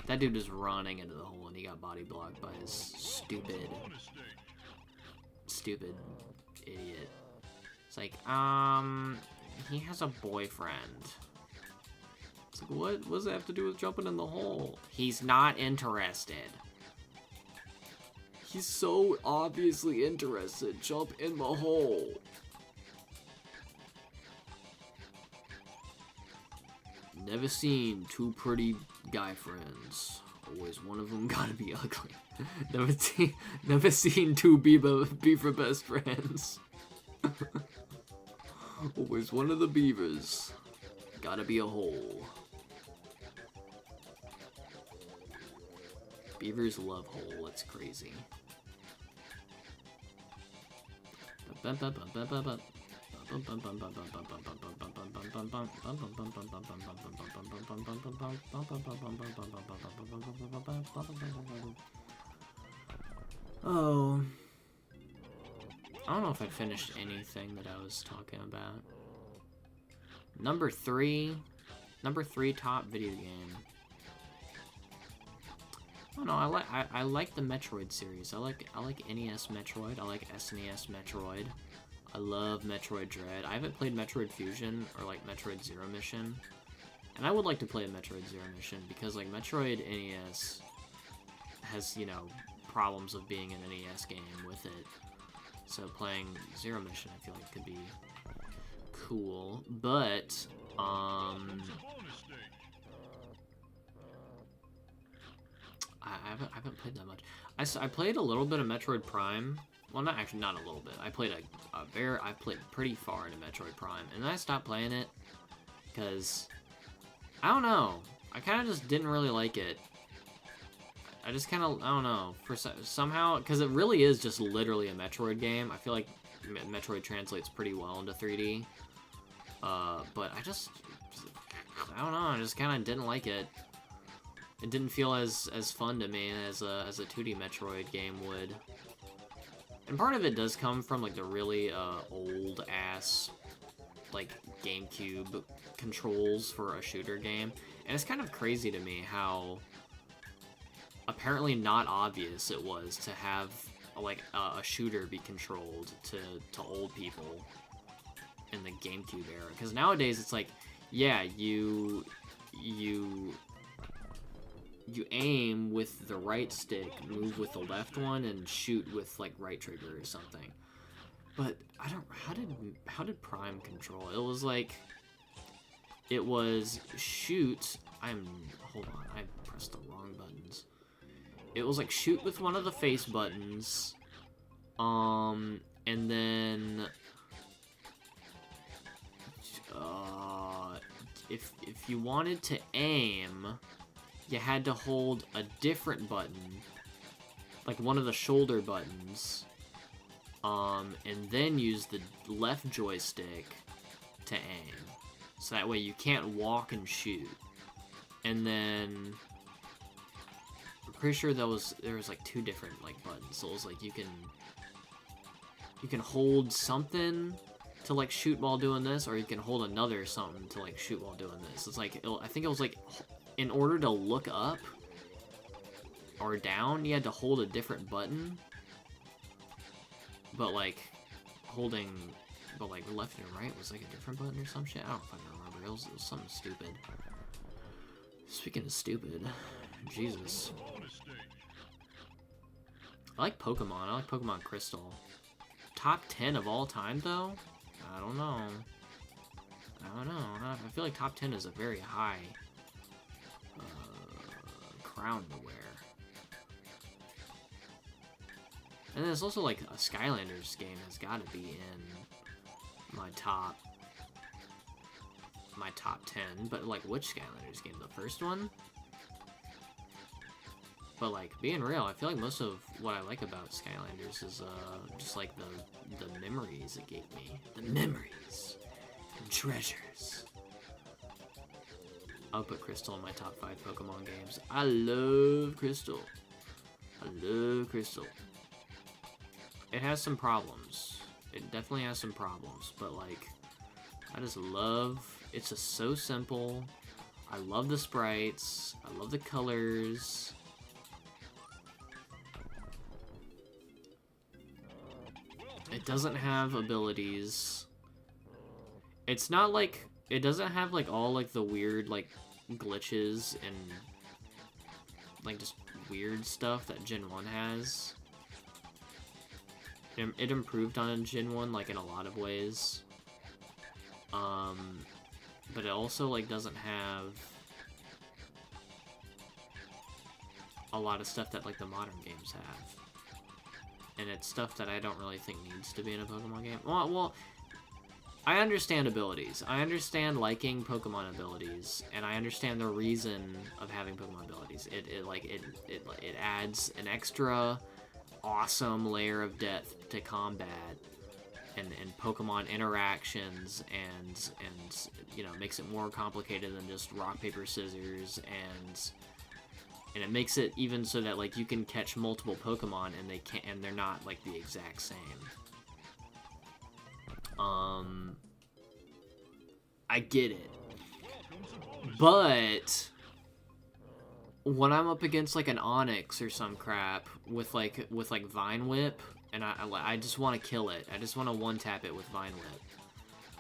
That dude is running into the hole, and he got body blocked by his stupid idiot. It's like, he has a boyfriend. It's like, what does that have to do with jumping in the hole? He's not interested. He's so obviously interested. Jump in the hole. Never seen two pretty guy friends. Always one of them gotta be ugly. Never seen two beaver best friends. Always one of the beavers gotta be a hole. Beavers love hole. That's crazy. Oh, I don't know if I finished anything that I was talking about. Number three top video game. I don't know. I like the Metroid series. I like NES Metroid. I like SNES Metroid. I love Metroid Dread. I haven't played Metroid Fusion or like Metroid Zero Mission, and I would like to play a Metroid Zero Mission because like Metroid NES has, you know, problems of being an NES game with it. So playing Zero Mission I feel like could be cool, but I haven't played that much. I played a little bit of Metroid Prime. Well, not a little bit. I played I played pretty far into Metroid Prime, and then I stopped playing it because I don't know. I kind of just didn't really like it. I just kind of, I don't know, for somehow, because it really is just literally a Metroid game. I feel like Metroid translates pretty well into 3D. But I don't know. I just kind of didn't like it. It didn't feel as fun to me as a 2D Metroid game would. And part of it does come from like the really old ass like GameCube controls for a shooter game, and it's kind of crazy to me how apparently not obvious it was to have like a shooter be controlled to old people in the GameCube era. Because nowadays it's like, yeah, you aim with the right stick, move with the left one, and shoot with like right trigger or something. But I don't. How did Prime control? It was like, it was shoot. Hold on. I pressed the wrong buttons. It was like shoot with one of the face buttons, and then if you wanted to aim, you had to hold a different button, like one of the shoulder buttons, and then use the left joystick to aim. So that way you can't walk and shoot. And then I'm pretty sure there was like two different like buttons. So it was like you can hold something to like shoot while doing this, or you can hold another something to like shoot while doing this. It's like, I think it was like, in order to look up or down, you had to hold a different button. But like, but like left and right was like a different button or some shit. I don't fucking remember. It was something stupid. Speaking of stupid, Jesus. Bonus stage. I like Pokemon. I like Pokemon Crystal. Top 10 of all time, though? I don't know. I feel like top 10 is a very high crown to wear. And there's also like a Skylanders game has got to be in my top 10. But like, which Skylanders game? The first one? But like, being real, I feel like most of what I like about Skylanders is just like the memories it gave me. The memories and treasures. I'll put Crystal in my top 5 Pokemon games. I love Crystal. I love Crystal. It has some problems. It definitely has some problems, but like, I just love, it's just so simple. I love the sprites. I love the colors. It doesn't have abilities. It's not like, it doesn't have like all like the weird like glitches and like just weird stuff that Gen 1 has. It improved on Gen 1 like in a lot of ways. But it also like doesn't have a lot of stuff that like the modern games have. And it's stuff that I don't really think needs to be in a Pokemon game. Well, I understand abilities. I understand liking Pokemon abilities, and I understand the reason of having Pokemon abilities. It adds an extra awesome layer of depth to combat and Pokemon interactions, and you know, makes it more complicated than just rock paper scissors, and it makes it even so that like you can catch multiple Pokemon and they're not like the exact same. I get it, but when I'm up against like an Onix or some crap with like Vine Whip, and I just want to kill it. I just want to one tap it with Vine Whip.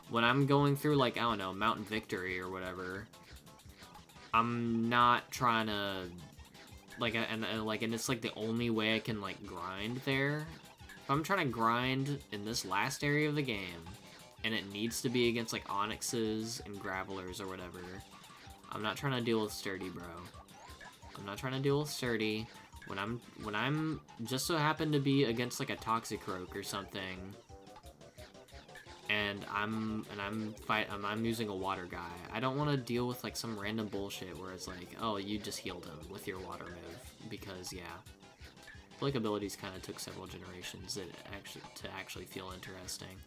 When I'm going through like, I don't know, Mountain Victory or whatever, I'm not trying to like, and it's like the only way I can like grind there. If I'm trying to grind in this last area of the game, and it needs to be against like Onyxes and Gravelers or whatever, I'm not trying to deal with Sturdy, bro. I'm not trying to deal with Sturdy. When I'm just so happen to be against like a Toxicroak or something, and I'm using a water guy, I don't want to deal with like some random bullshit where it's like, oh, you just healed him with your water move, because yeah, I feel like abilities kind of took several generations to actually feel interesting.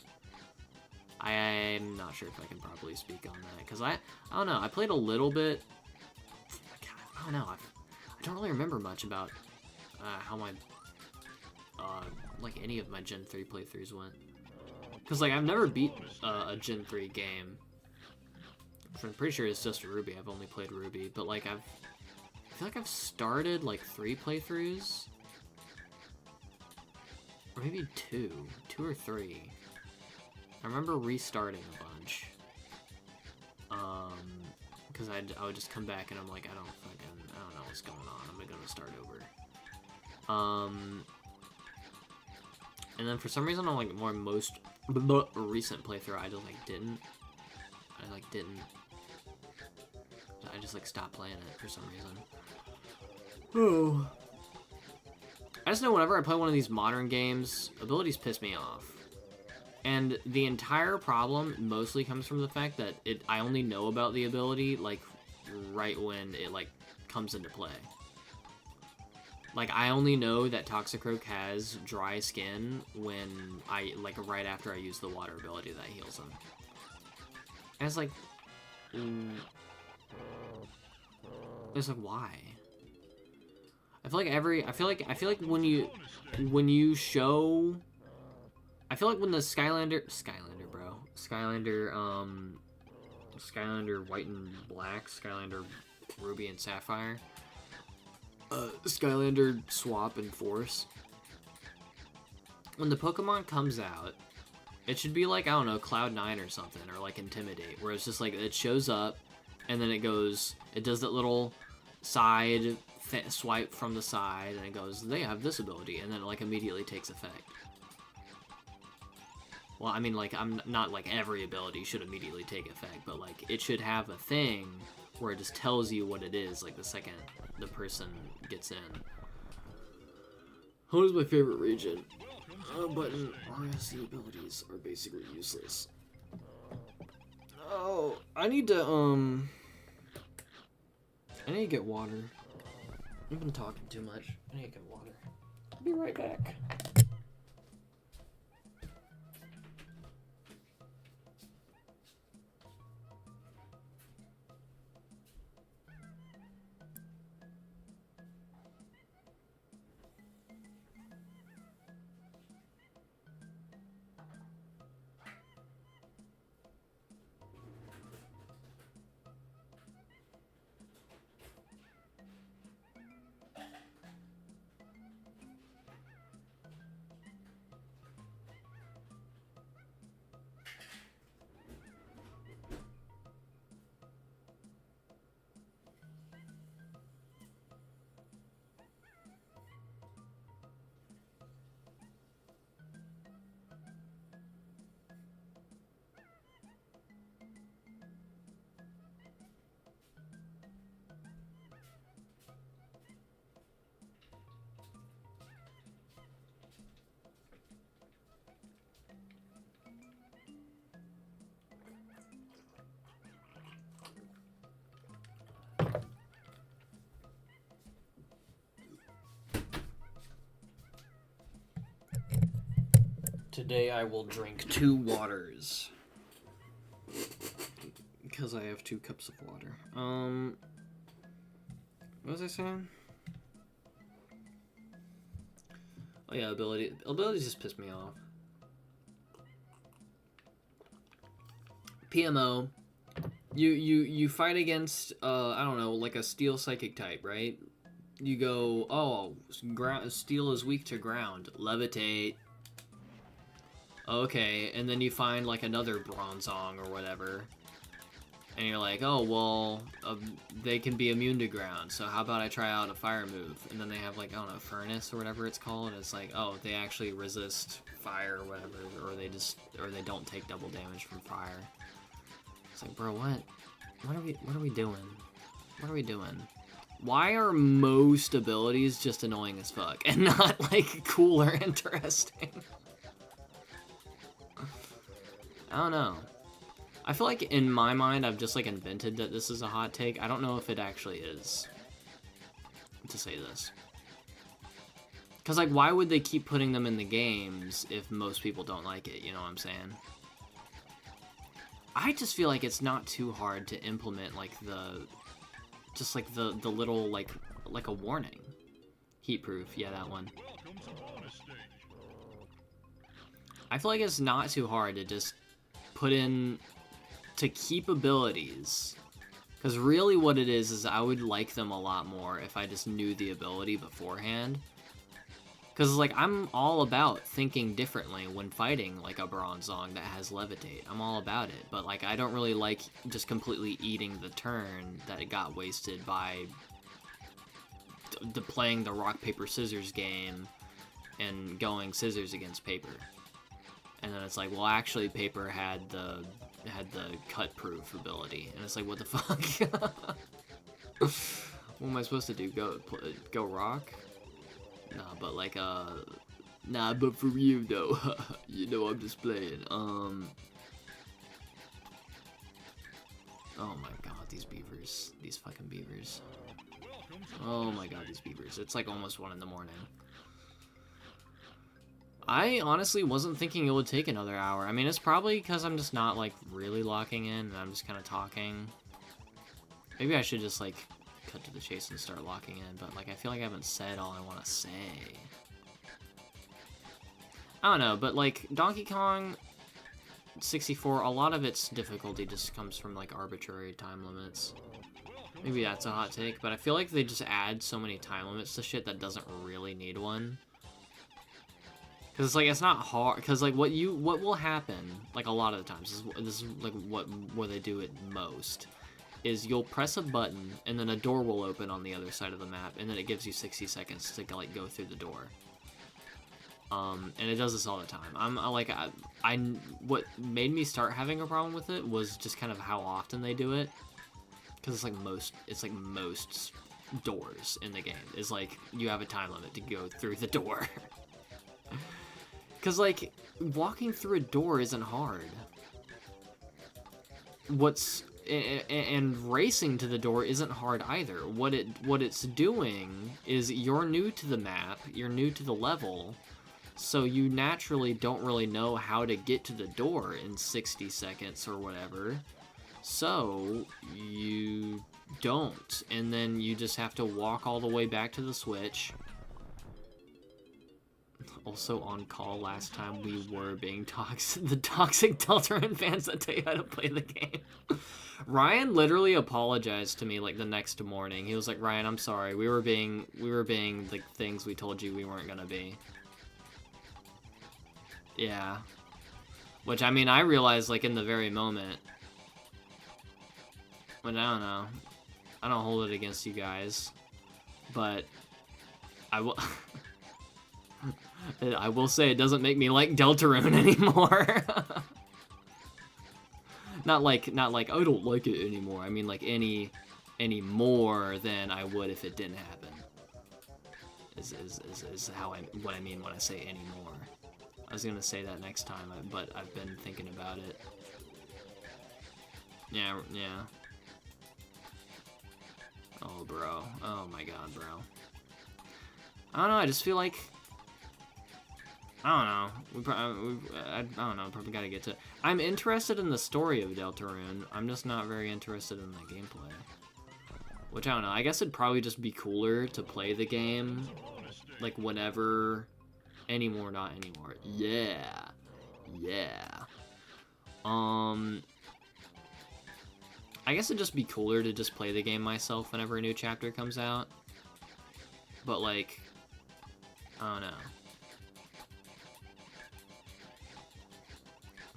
I'm not sure if I can properly speak on that, because I don't know, I played a little bit. God, I don't know, I don't really remember much about how my like any of my Gen 3 playthroughs went, because like I've never beat a Gen 3 game. I'm pretty sure it's just Ruby. I've only played Ruby, but like I feel like I've started like 3 playthroughs, or maybe 2 or 3. I remember restarting a bunch, because I would just come back and I'm like, I don't know what's going on. I'm gonna start over. And then for some reason on like most recent playthrough, I just like didn't. I just like stopped playing it for some reason. Oh. I just know whenever I play one of these modern games, abilities piss me off. And the entire problem mostly comes from the fact that I only know about the ability like right when it like comes into play. Like, I only know that Toxicroak has dry skin when right after I use the water ability that heals him. And it's like, why? I feel like when you show, I feel like when the Skylander, bro, Skylander, Skylander White and Black, Skylander Ruby and Sapphire, Skylander Swap and Force. When the Pokemon comes out, it should be like, I don't know, Cloud9 or something, or like Intimidate, where it's just like, it shows up, and then it goes, it does that little side swipe from the side, and it goes, they have this ability, and then it like immediately takes effect. Well, I mean, like, I'm not like every ability should immediately take effect, but like, it should have a thing where it just tells you what it is, like the second the person gets in. What is my favorite region? Button RSC abilities are basically useless. Oh, I need to get water. I've been talking too much. I need to get water. I'll be right back. Today I will drink 2 waters. Because I have 2 cups of water. What was I saying? Oh yeah, abilities just piss me off. PMO, you fight against I don't know, like a steel psychic type, right? You go, oh, steel is weak to ground, levitate. Okay, and then you find like another Bronzong or whatever, and you're like, oh well, they can be immune to ground, so how about I try out a fire move? And then they have like, I don't know, Furnace or whatever it's called, and it's like, oh, they actually resist fire or whatever, or they don't take double damage from fire. It's like, bro, what are we doing? What are we doing? Why are most abilities just annoying as fuck and not like cool or interesting? I don't know. I feel like in my mind I've just like invented that this is a hot take. I don't know if it actually is, to say this. Because like, why would they keep putting them in the games if most people don't like it, you know what I'm saying? I just feel like it's not too hard to implement like the little like a warning. Heat proof, yeah, that one. I feel like it's not too hard to just put in to keep abilities, because really what it is I would like them a lot more if I just knew the ability beforehand, because like I'm all about thinking differently when fighting like a Bronzong that has levitate. I'm all about it, but like I don't really like just completely eating the turn that it got wasted by playing the rock paper scissors game and going scissors against paper. And then it's like, well, actually, paper had the cut proof ability, and it's like, what the fuck? What am I supposed to do? Go rock? Nah, but like nah, but for you though, you know I'm just playing. Oh my god, these beavers, these fucking beavers. Oh my god, these beavers. It's like almost 1 in the morning. I honestly wasn't thinking it would take another hour. I mean, it's probably because I'm just not, like, really locking in, and I'm just kind of talking. Maybe I should just, like, cut to the chase and start locking in, but, like, I feel like I haven't said all I want to say. I don't know, but, like, Donkey Kong, 64, a lot of its difficulty just comes from like arbitrary time limits. Maybe that's a hot take, but I feel like they just add so many time limits to shit that doesn't really need one. Cause it's like it's not hard. Cause like what will happen like a lot of the times this is like where they do it most is you'll press a button and then a door will open on the other side of the map and then it gives you 60 seconds to like go through the door. And it does this all the time. What made me start having a problem with it was just kind of how often they do it. Cause it's like most doors in the game is like you have a time limit to go through the door. Cause like walking through a door isn't hard. And racing to the door isn't hard either. What it's doing is you're new to the map, you're new to the level, so you naturally don't really know how to get to the door in 60 seconds or whatever. So you don't, and then you just have to walk all the way back to the switch. Also on call last time we were being the toxic Deltarune fans that tell you how to play the game. Ryan literally apologized to me like the next morning. He was like, Ryan, I'm sorry. We were being the things we told you we weren't gonna be. Yeah. Which, I mean, I realized, like, in the very moment. But I don't know. I don't hold it against you guys. But I will... I will say it doesn't make me like Deltarune anymore. Not like I don't like it anymore. I mean, like, any more than I would if it didn't happen. Is what I mean when I say anymore. I was gonna say that next time, but I've been thinking about it. Yeah. Oh, bro. Oh my god, bro. I don't know, I just feel like... I don't know. I don't know, probably gotta get to... I'm interested in the story of Deltarune. I'm just not very interested in the gameplay. Which, I don't know, I guess it'd probably just be cooler to play the game, like, whenever... Anymore, not anymore. Yeah. I guess it'd just be cooler to just play the game myself whenever a new chapter comes out. But, like, I don't know.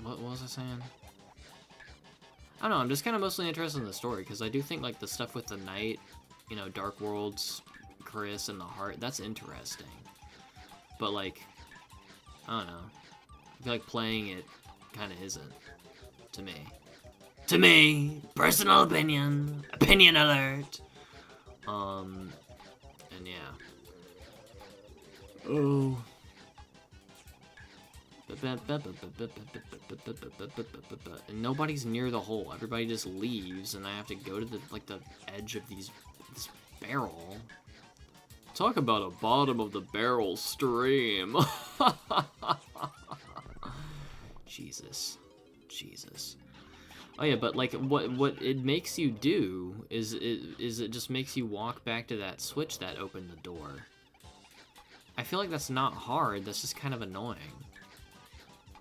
What was I saying? I don't know, I'm just kind of mostly interested in the story, because I do think, like, the stuff with the Knight, you know, Dark Worlds, Chris, and the Heart, that's interesting. But, like, I don't know. I feel like playing it kind of isn't. To me. To me! Personal opinion! Opinion alert! And yeah. Oh. And nobody's near the hole. Everybody just leaves, and I have to go to the edge of this barrel. Talk about a bottom of the barrel stream. Jesus. Oh yeah, but like what it makes you do is it just makes you walk back to that switch that opened the door. I feel like that's not hard, that's just kind of annoying.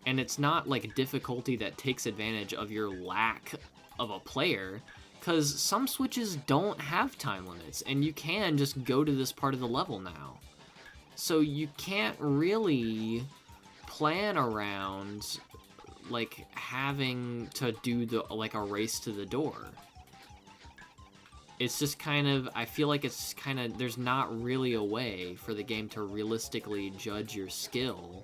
And it's not like difficulty that takes advantage of your lack of a player. Because some switches don't have time limits, and you can just go to this part of the level now. So you can't really plan around, like, having to do a race to the door. It's just kind of, I feel like it's kind of, there's not really a way for the game to realistically judge your skill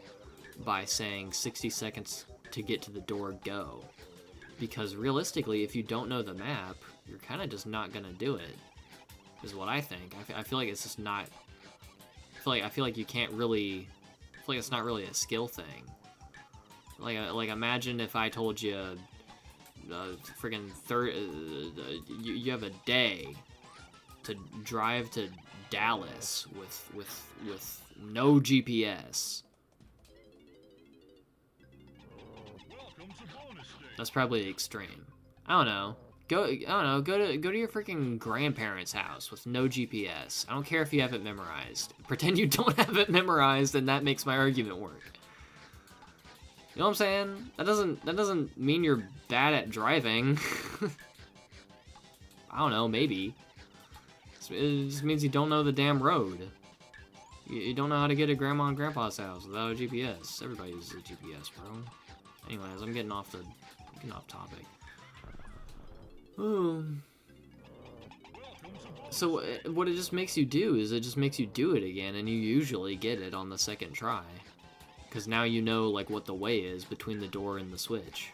by saying 60 seconds to get to the door, go. Because realistically, if you don't know the map, you're kind of just not gonna do it, is what I think. I feel like it's just not... I feel like you can't really... I feel like it's not really a skill thing. Like imagine if I told you... friggin' you have a day to drive to Dallas with no GPS. That's probably extreme. I don't know. Go to your freaking grandparents' house with no GPS. I don't care if you have it memorized. Pretend you don't have it memorized, and that makes my argument work. You know what I'm saying? That doesn't mean you're bad at driving. I don't know, maybe. It just means you don't know the damn road. You don't know how to get to Grandma and Grandpa's house without a GPS. Everybody uses a GPS, bro. Anyways, I'm getting off topic. So what it just makes you do is it just makes you do it again, and you usually get it on the second try. Because now you know, like, what the way is between the door and the switch.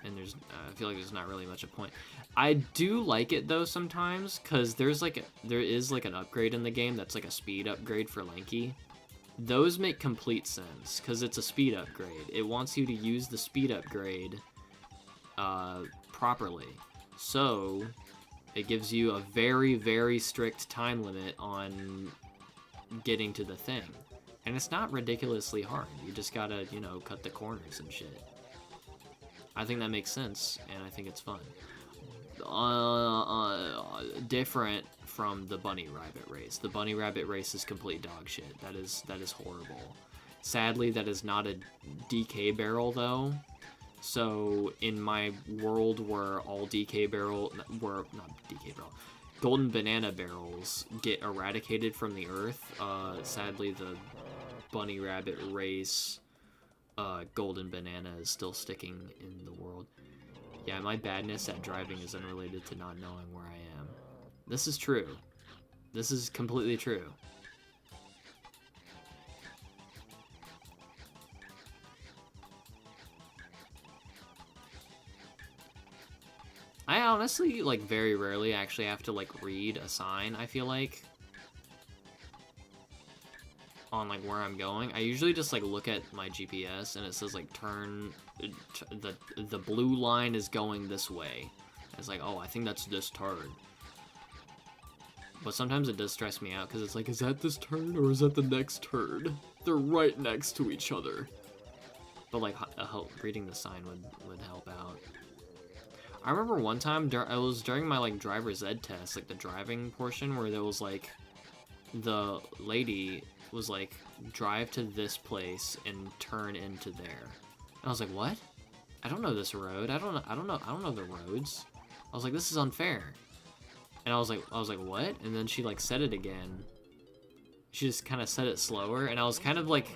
And I feel like there's not really much a point. I do like it, though, sometimes, because there is, like, an upgrade in the game that's, like, a speed upgrade for Lanky. Those make complete sense, because it's a speed upgrade. It wants you to use the speed upgrade properly. So, it gives you a very, very strict time limit on getting to the thing. And it's not ridiculously hard. You just gotta, you know, cut the corners and shit. I think that makes sense, and I think it's fun. Different from the bunny rabbit race. The bunny rabbit race is complete dog shit. That is horrible. Sadly, that is not a DK barrel, though. So, in my world where all golden banana barrels get eradicated from the earth, sadly the bunny rabbit race golden banana is still sticking in the world. Yeah, my badness at driving is unrelated to not knowing where I am. This is true. This is completely true. I honestly, like, very rarely actually have to, like, read a sign, I feel like, on, like, where I'm going. I usually just, like, look at my GPS, and it says, like, the blue line is going this way. It's like, oh, I think that's this turn. But sometimes it does stress me out, because it's like, is that this turn, or is that the next turn? They're right next to each other. But, like, reading the sign would help out. I remember one time, it was during my, like, driver's ed test, like, the driving portion, where there was, like, the lady was like, drive to this place and turn into there. And I was like, what? I don't know this road. I don't know the roads. I was like, this is unfair. And I was like, what? And then she, like, said it again. She just kind of said it slower, and I was kind of like,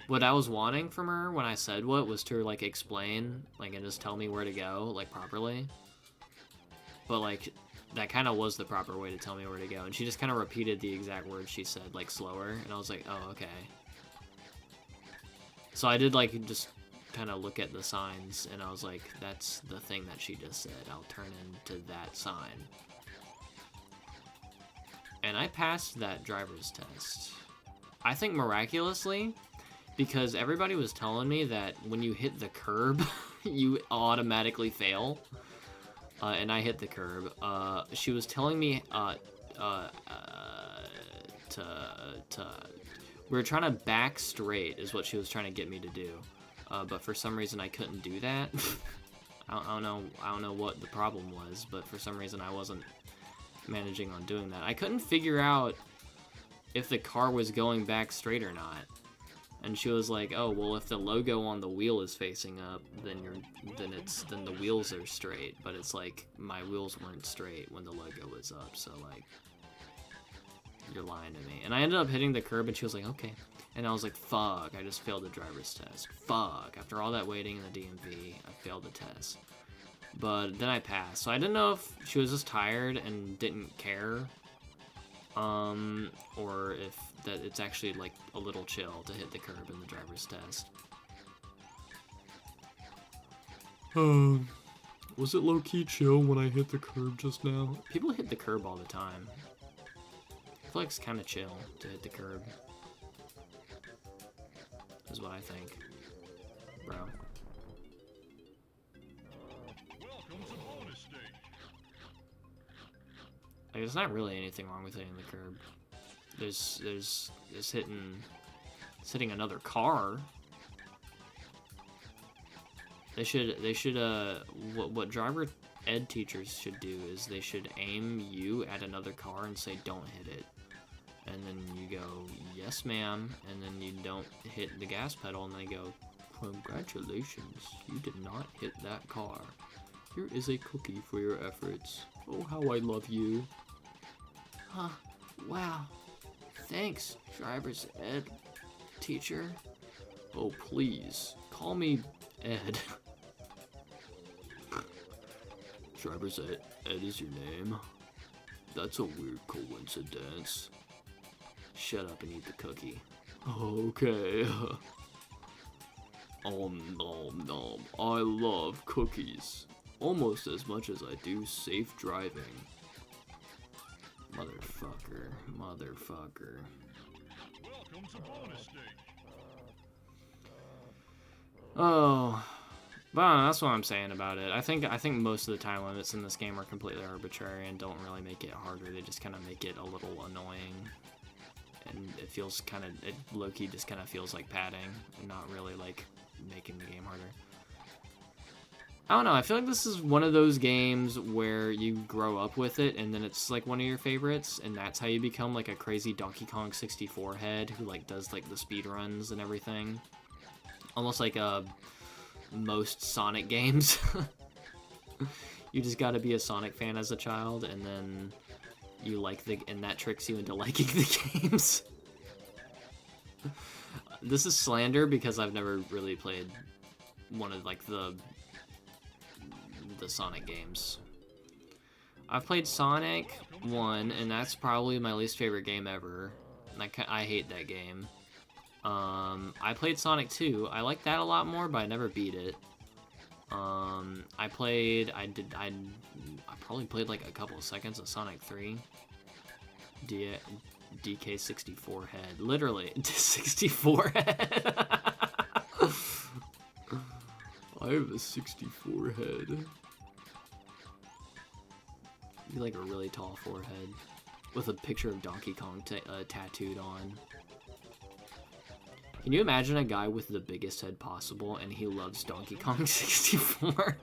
what I was wanting from her when I said what was to, like, explain, like, and just tell me where to go, like, properly. But, like, that kind of was the proper way to tell me where to go. And she just kind of repeated the exact words she said, like, slower. And I was like, oh, okay. So I did, like, just kind of look at the signs, and I was like, that's the thing that she just said. I'll turn into that sign. And I passed that driver's test. I think miraculously, because everybody was telling me that when you hit the curb, you automatically fail. And I hit the curb. She was telling me we were trying to back straight is what she was trying to get me to do. But for some reason I couldn't do that. I don't know what the problem was, but for some reason I wasn't managing on doing that. I couldn't figure out if the car was going back straight or not. And she was like, "Oh, well, if the logo on the wheel is facing up, then the wheels are straight." But it's like my wheels weren't straight when the logo was up, so like you're lying to me. And I ended up hitting the curb, and she was like, "Okay." And I was like, "Fuck, I just failed the driver's test. Fuck, after all that waiting in the DMV, I failed the test." But then I passed. So I didn't know if she was just tired and didn't care, or if that it's actually like a little chill to hit the curb in the driver's test. Was it low-key chill when I hit the curb just now? People hit the curb all the time. I feel like it's kind of chill to hit the curb. Is what I think, bro. Welcome to bonus stage. Like, there's not really anything wrong with hitting the curb. There's hitting another car. They should what driver ed teachers should do is they should aim you at another car and say, "Don't hit it." And then you go, "Yes, ma'am," and then you don't hit the gas pedal, and they go, "Congratulations." Congratulations, you did not hit that car. Here is a cookie for your efforts. Oh, how I love you. Huh, wow. Thanks, driver's ed teacher. Oh, please, call me Ed. Driver's ed is your name? That's a weird coincidence. Shut up and eat the cookie. Okay. Nom nom. I love cookies. Almost as much as I do safe driving. Motherfucker. Motherfucker. Welcome to bonus stage. Oh. But that's what I'm saying about it. I think most of the time limits in this game are completely arbitrary and don't really make it harder. They just kind of make it a little annoying. And it feels kind of, low-key just kind of feels like padding and not really like making the game harder. I don't know, I feel like this is one of those games where you grow up with it and then it's like one of your favorites, and that's how you become like a crazy Donkey Kong 64 head who like does like the speed runs and everything. Almost like most Sonic games. You just gotta be a Sonic fan as a child, and then you like and that tricks you into liking the games. This is slander because I've never really played one of like the Sonic games. I've played Sonic 1, and that's probably my least favorite game ever. I hate that game. I played Sonic 2. I like that a lot more, but I never beat it. I probably played like a couple of seconds of Sonic 3. DK64 head. Literally, 64 head. I have a 64 head. You like a really tall forehead with a picture of Donkey Kong tattooed on. Can you imagine a guy with the biggest head possible and he loves Donkey Kong 64?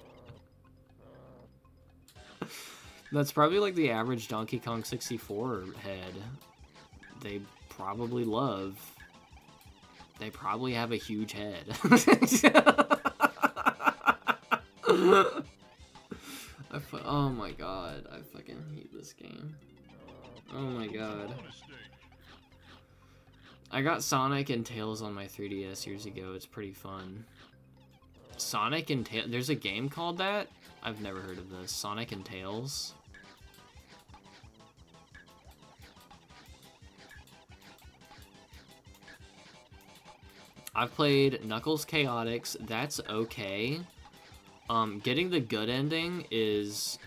That's probably like the average Donkey Kong 64 head. They probably love. They probably have a huge head. Oh my god, I fucking hate this game. Oh my god. I got Sonic and Tails on my 3DS years ago. It's pretty fun. Sonic and Tails. There's a game called that? I've never heard of this. Sonic and Tails. I've played Knuckles Chaotix. That's okay. Getting the good ending is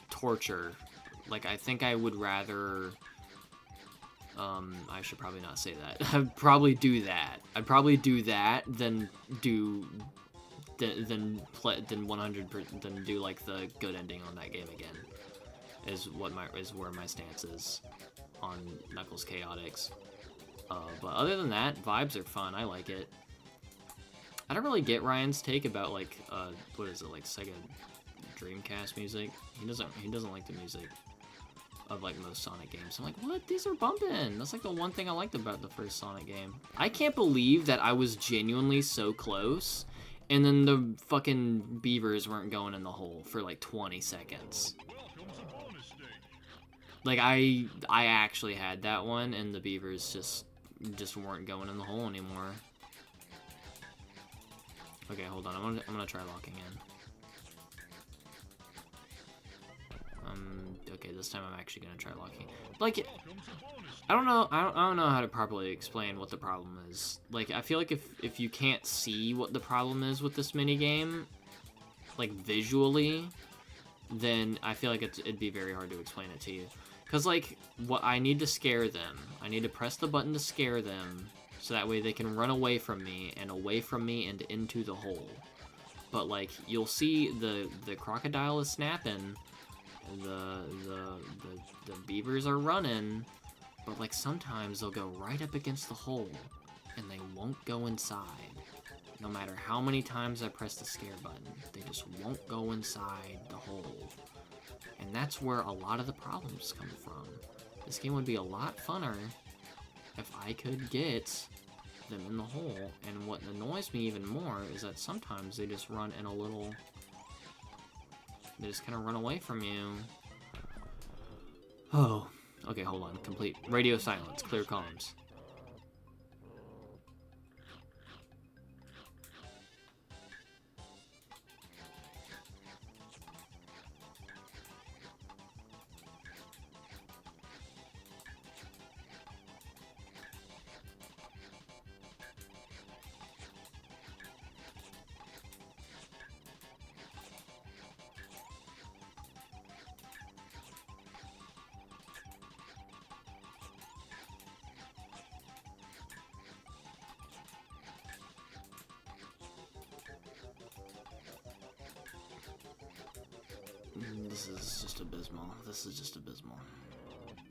torture. Like, I think I would rather... I should probably not say that. I'd probably do that. I'd probably do that than do than do like the good ending on that game again. Is where my stance is on Knuckles Chaotix. But other than that, vibes are fun. I like it. I don't really get Ryan's take about like what is it, like Sega Dreamcast music. He doesn't like the music of like most Sonic games. I'm like, what? These are bumping. That's like the one thing I liked about the first Sonic game. I can't believe that I was genuinely so close, and then the fucking beavers weren't going in the hole for like 20 seconds. Like I actually had that one, and the beavers just weren't going in the hole anymore. Okay, hold on. I'm gonna try locking in. Okay, this time I'm actually gonna try locking. Like, I don't know how to properly explain what the problem is. Like, I feel like if you can't see what the problem is with this minigame, like visually, then I feel like it'd be very hard to explain it to you. Cause like, what I need to scare them. I need to press the button to scare them, so that way they can run away from me and into the hole. But like, you'll see the crocodile is snapping. The beavers are running, but like sometimes they'll go right up against the hole and they won't go inside. No matter how many times I press the scare button, they just won't go inside the hole. And that's where a lot of the problems come from. This game would be a lot funner if I could get them in the hole, and what annoys me even more is that sometimes they just run in a little... They just kind of run away from you. Oh. Okay, hold on. Complete. Radio silence. Clear comms. This is just abysmal. This is just abysmal.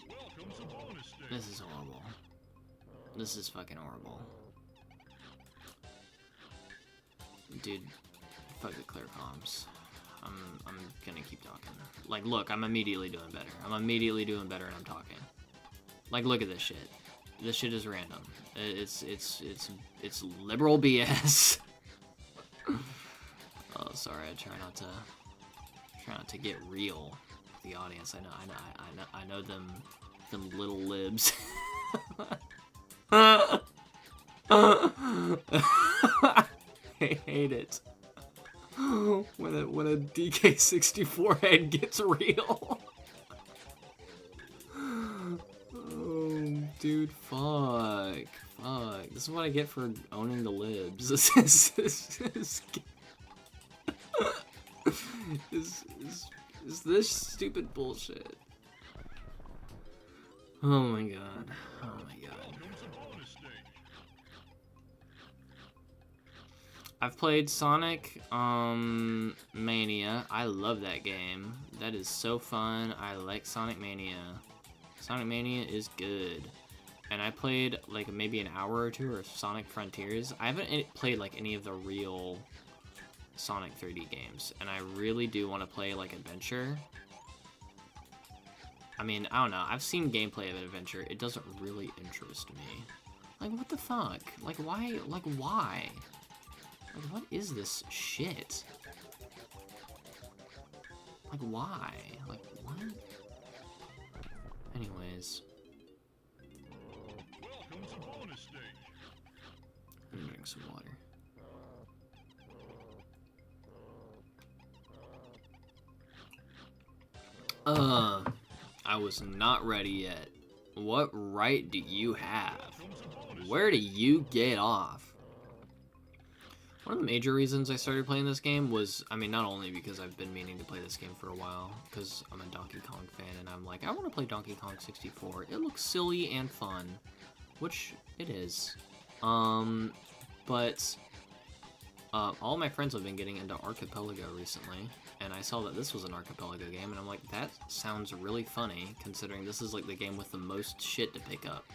Welcome to bonus stage. This is horrible. This is fucking horrible. Dude, fuck the clear comms. I'm gonna keep talking. Like, look, I'm immediately doing better. I'm immediately doing better and I'm talking. Like, look at this shit. This shit is random. It's liberal BS. Oh, sorry. I try not to get real with the audience. I know them little libs. I hate it. When a DK64 head gets real. Oh, dude, fuck. This is what I get for owning the libs. This is this stupid bullshit. Oh my god. Oh my god. Welcome to bonus stage. I've played Sonic Mania. I love that game. That is so fun. I like Sonic Mania. Sonic Mania is good. And I played like maybe an hour or two of Sonic Frontiers. I haven't played like any of the real Sonic 3D games, and I really do want to play like Adventure. I mean, I don't know. I've seen gameplay of Adventure. It doesn't really interest me. Like, what the fuck? Like, why? Like, why? Like, what is this shit? Like, why? Like, what? Anyways. Welcome to bonus stage. I'm gonna drink some water. I was not ready yet. What right do you have? Where do you get off? One of the major reasons I started playing this game was, I mean, not only because I've been meaning to play this game for a while, because I'm a Donkey Kong fan, and I'm like, I want to play Donkey Kong 64. It looks silly and fun, which it is. But all my friends have been getting into Archipelago recently, and I saw that this was an Archipelago game, and I'm like, that sounds really funny, considering this is like the game with the most shit to pick up,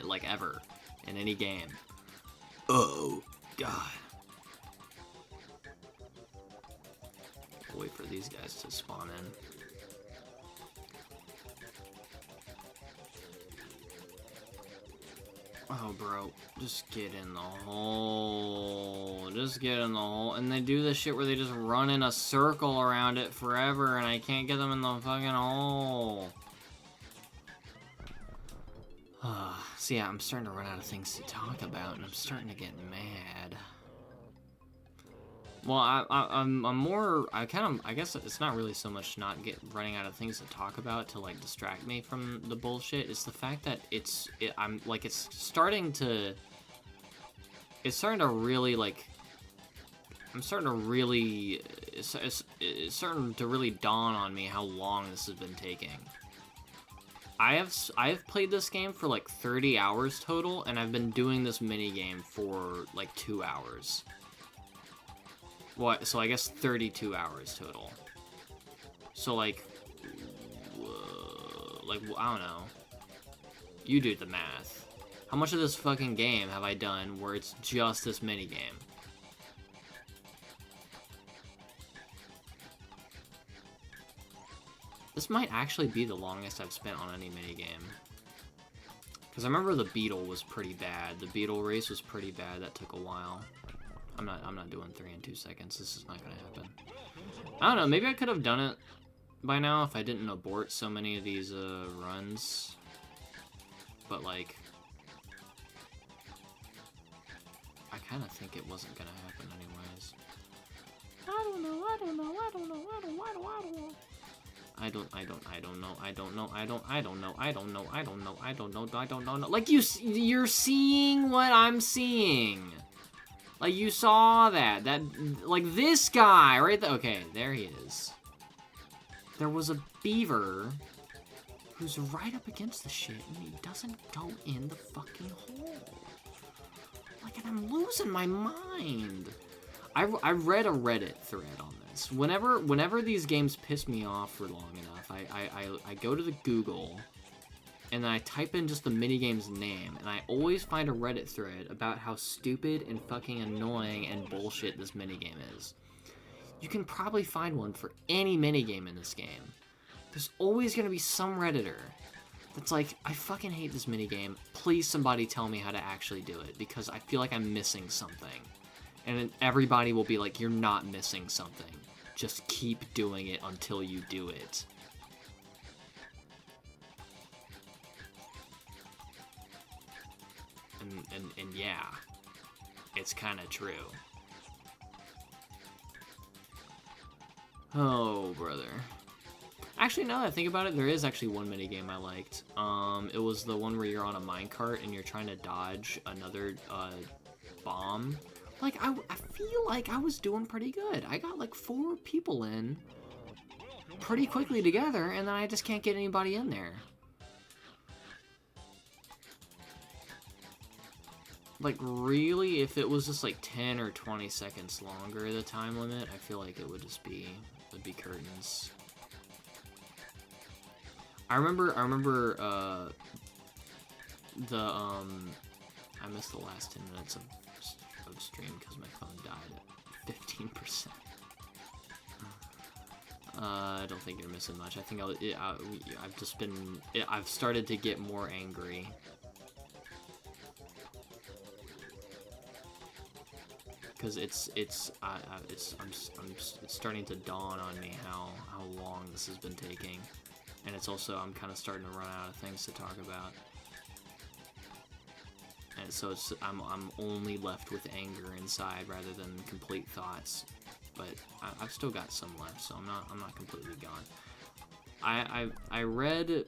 like ever, in any game. Oh, God. I'll wait for these guys to spawn in. Oh, bro, just get in the hole. Just get in the hole. And they do this shit where they just run in a circle around it forever, and I can't get them in the fucking hole. So yeah, I'm starting to run out of things to talk about, and I'm starting to get mad. Well, I guess it's not really so much running out of things to talk about to like distract me from the bullshit. It's the fact that it's starting to really dawn on me how long this has been taking. I have played this game for like 30 hours total, and I've been doing this mini game for like 2 hours. What? So I guess 32 hours total. So like I don't know. You do the math. How much of this fucking game have I done where it's just this mini game? This might actually be the longest I've spent on any minigame. Because I remember the beetle was pretty bad. The beetle race was pretty bad. That took a while. I'm not doing 3 in 2 seconds. This is not gonna happen. I don't know. Maybe I could have done it by now if I didn't abort so many of these runs. But like, I kind of think it wasn't gonna happen anyways. I don't know. Like you're seeing what I'm seeing. Like you saw that like this guy right there. Okay, there he is. There was a beaver who's right up against the shit and he doesn't go in the fucking hole. Like, and I'm losing my mind. I read a Reddit thread on this. Whenever these games piss me off for long enough, I go to the Google and then I type in just the minigame's name, and I always find a Reddit thread about how stupid and fucking annoying and bullshit this minigame is. You can probably find one for any minigame in this game. There's always gonna be some Redditor that's like, I fucking hate this minigame. Please somebody tell me how to actually do it, because I feel like I'm missing something. And then everybody will be like, you're not missing something. Just keep doing it until you do it. And yeah, it's kind of true. Oh, brother. Actually, now that I think about it, there is actually one minigame I liked. It was the one where you're on a minecart and you're trying to dodge another bomb. Like, I feel like I was doing pretty good. I got like 4 people in pretty quickly together, and then I just can't get anybody in there. Like, really, if it was just like 10 or 20 seconds longer, the time limit, I feel like it would just be, curtains. I remember, I missed the last 10 minutes of stream because my phone died at 15%. I don't think you're missing much. I think I've started to get more angry. Because it's starting to dawn on me how long this has been taking, and it's also, I'm kind of starting to run out of things to talk about, and so I'm only left with anger inside rather than complete thoughts, but I've still got some left, so I'm not completely gone. I read,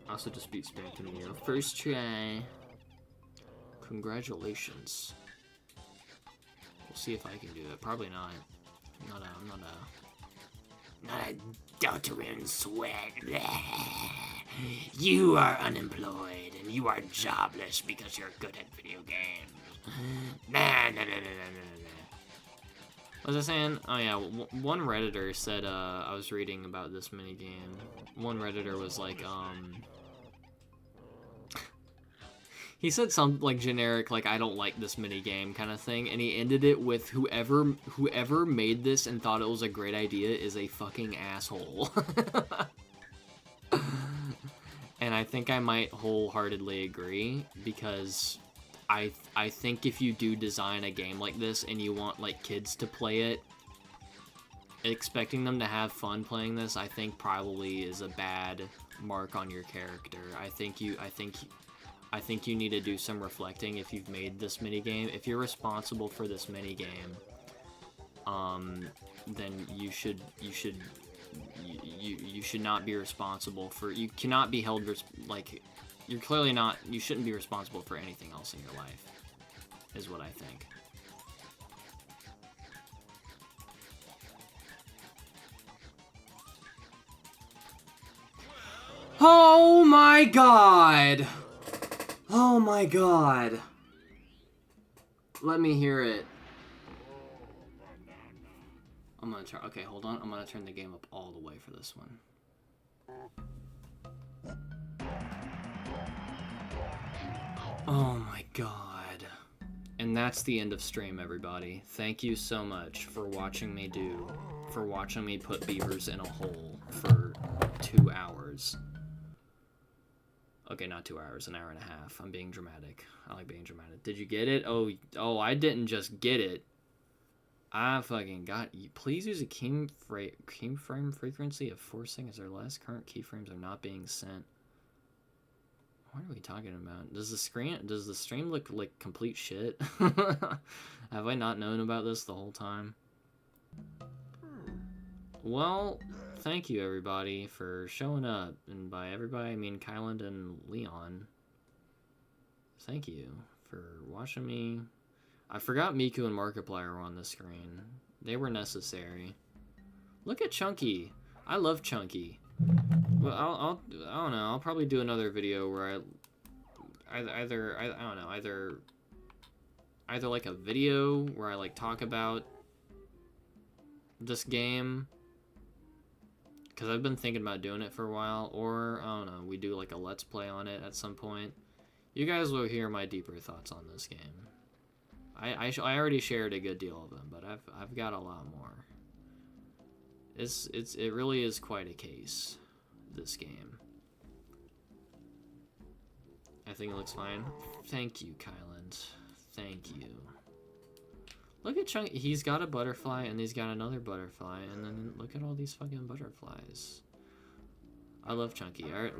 also dispute spanking you first try. Congratulations. See if I can do it. Probably not. I'm not a Deltarune sweat. You are unemployed and you are jobless because you're good at video games. Nah. What was I saying? Oh yeah, one Redditor said, I was reading about this minigame. One Redditor was like, he said some, like, generic, like, I don't like this minigame kind of thing, and he ended it with, whoever made this and thought it was a great idea is a fucking asshole. And I think I might wholeheartedly agree, because I think if you do design a game like this and you want, like, kids to play it, expecting them to have fun playing this, I think probably is a bad mark on your character. I think you need to do some reflecting if you've made this minigame. If you're responsible for this minigame, then you should not be responsible for, you cannot be held, like, you're clearly not, you shouldn't be responsible for anything else in your life, is what I think. Oh my god! Oh my god. Let me hear it. I'm gonna try. Okay, hold on. I'm gonna turn the game up all the way for this one. Oh my god. And that's the end of stream, everybody. Thank you so much for watching me put beavers in a hole for 2 hours. Okay, not 2 hours, an hour and a half. I'm being dramatic. I like being dramatic. Did you get it? Oh, I didn't just get it. I fucking got you. Please use a keyframe frequency of 4 seconds or less. Current keyframes are not being sent. What are we talking about? Does the stream look like complete shit? Have I not known about this the whole time? Well, thank you everybody for showing up, and by everybody I mean Kyland and Leon. Thank you for watching me. I forgot Miku and Markiplier were on the screen. They were necessary. Look at Chunky. I love Chunky. Well, I don't know. I'll probably do another video where I don't know, either like a video where I like talk about this game, because I've been thinking about doing it for a while, or I don't know, we do like a let's play on it at some point. You guys will hear my deeper thoughts on this game. I already shared a good deal of them, but I've got a lot more. It really is quite a case, this game. I think it looks fine. Thank you, Kyland. Thank you. Look at Chunky. He's got a butterfly, and he's got another butterfly, and then look at all these fucking butterflies. I love Chunky. I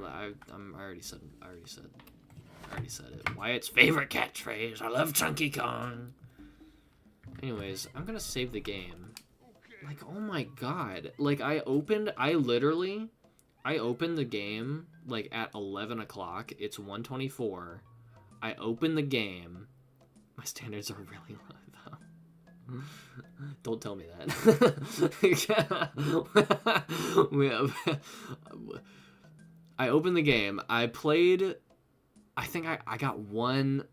already said it. Wyatt's favorite catchphrase. I love Chunky Kong. Anyways, I'm gonna save the game. Like, oh my god. Like, I opened the game, like, at 11 o'clock. It's 1:24. I opened the game. My standards are really low, though. Don't tell me that. I opened the game. I played... I think I got one...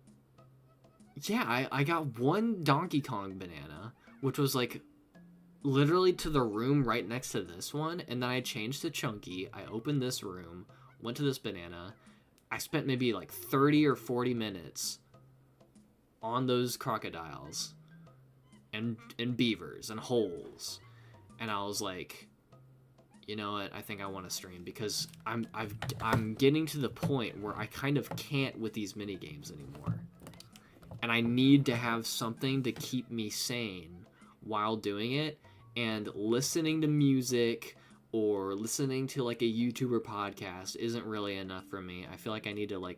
Yeah, I got one Donkey Kong banana, which was, like, literally to the room right next to this one, and then I changed to Chunky. I opened this room, went to this banana. I spent maybe, like, 30 or 40 minutes on those crocodiles and beavers and holes, and I was like, you know what, I think I want to stream, because I'm getting to the point where I kind of can't with these mini games anymore, and I need to have something to keep me sane while doing it, and listening to music or listening to like a YouTuber podcast isn't really enough for me. I feel like I need to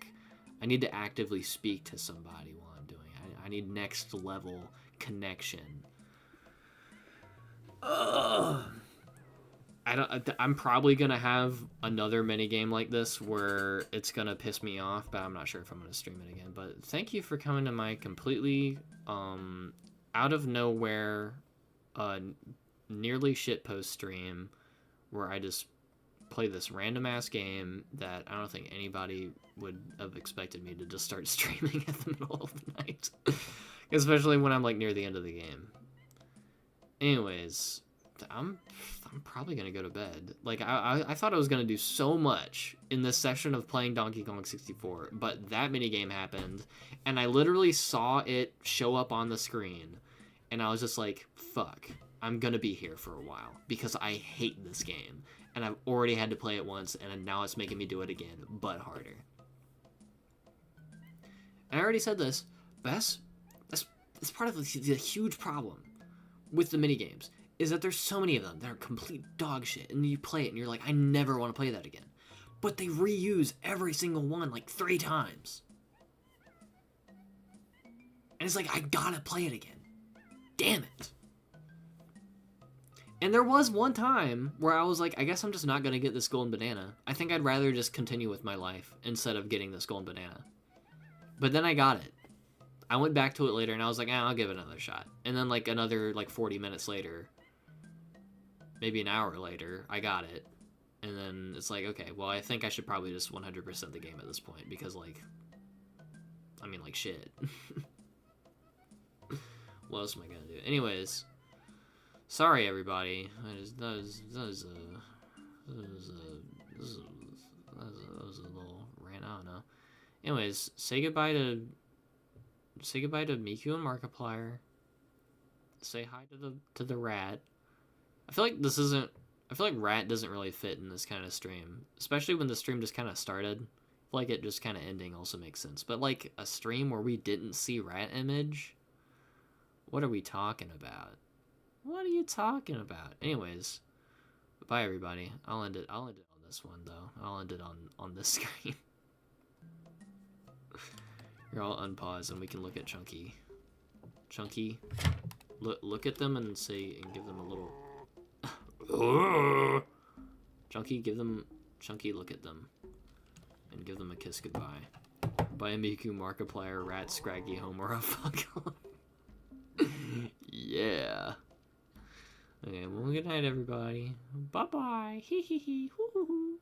actively speak to somebody while I'm doing it. I need next level connection. Ugh. I'm probably gonna have another mini game like this where it's gonna piss me off, but I'm not sure if I'm gonna stream it again. But thank you for coming to my completely out of nowhere nearly shitpost stream where I just play this random ass game that I don't think anybody would have expected me to just start streaming at the middle of the night. Especially when I'm like near the end of the game. Anyways, I'm probably gonna go to bed. Like, I thought I was gonna do so much in this session of playing Donkey Kong 64, but that minigame happened, and I literally saw it show up on the screen, and I was just like, fuck, I'm gonna be here for a while, because I hate this game, and I've already had to play it once, and now it's making me do it again, but harder. And I already said this, but that's part of the huge problem with the minigames, is that there's so many of them that are complete dog shit, and you play it and you're like, I never want to play that again. But they reuse every single one like 3 times. And it's like, I gotta play it again. Damn it. And there was one time where I was like, I guess I'm just not gonna get this golden banana. I think I'd rather just continue with my life instead of getting this golden banana. But then I got it. I went back to it later and I was like, I'll give it another shot. And then like another like 40 minutes later, maybe an hour later, I got it. And then it's like, okay, well, I think I should probably just 100% the game at this point, because like, I mean, like, shit. What else am I gonna do? Anyways, sorry everybody. That was a little rant. I don't know. Anyways, say goodbye to Miku and Markiplier. Say hi to the rat. I feel like Rat doesn't really fit in this kind of stream, especially when the stream just kind of started. like it just kind of ending also makes sense. But like a stream where we didn't see rat image, what are we talking about? What are you talking about? Anyways, bye everybody. I'll end it on this one though. I'll end it on this screen. You're all unpause and we can look at Chunky. Chunky, look at them and say and give them a little. Chunky, look at them and give them a kiss goodbye. Bye Miku, Markiplier, Rat, Scraggy, Homer, fuck. Yeah. Okay, well, good night, everybody. Bye-bye. Hee hee hee. Hoo hoo hoo.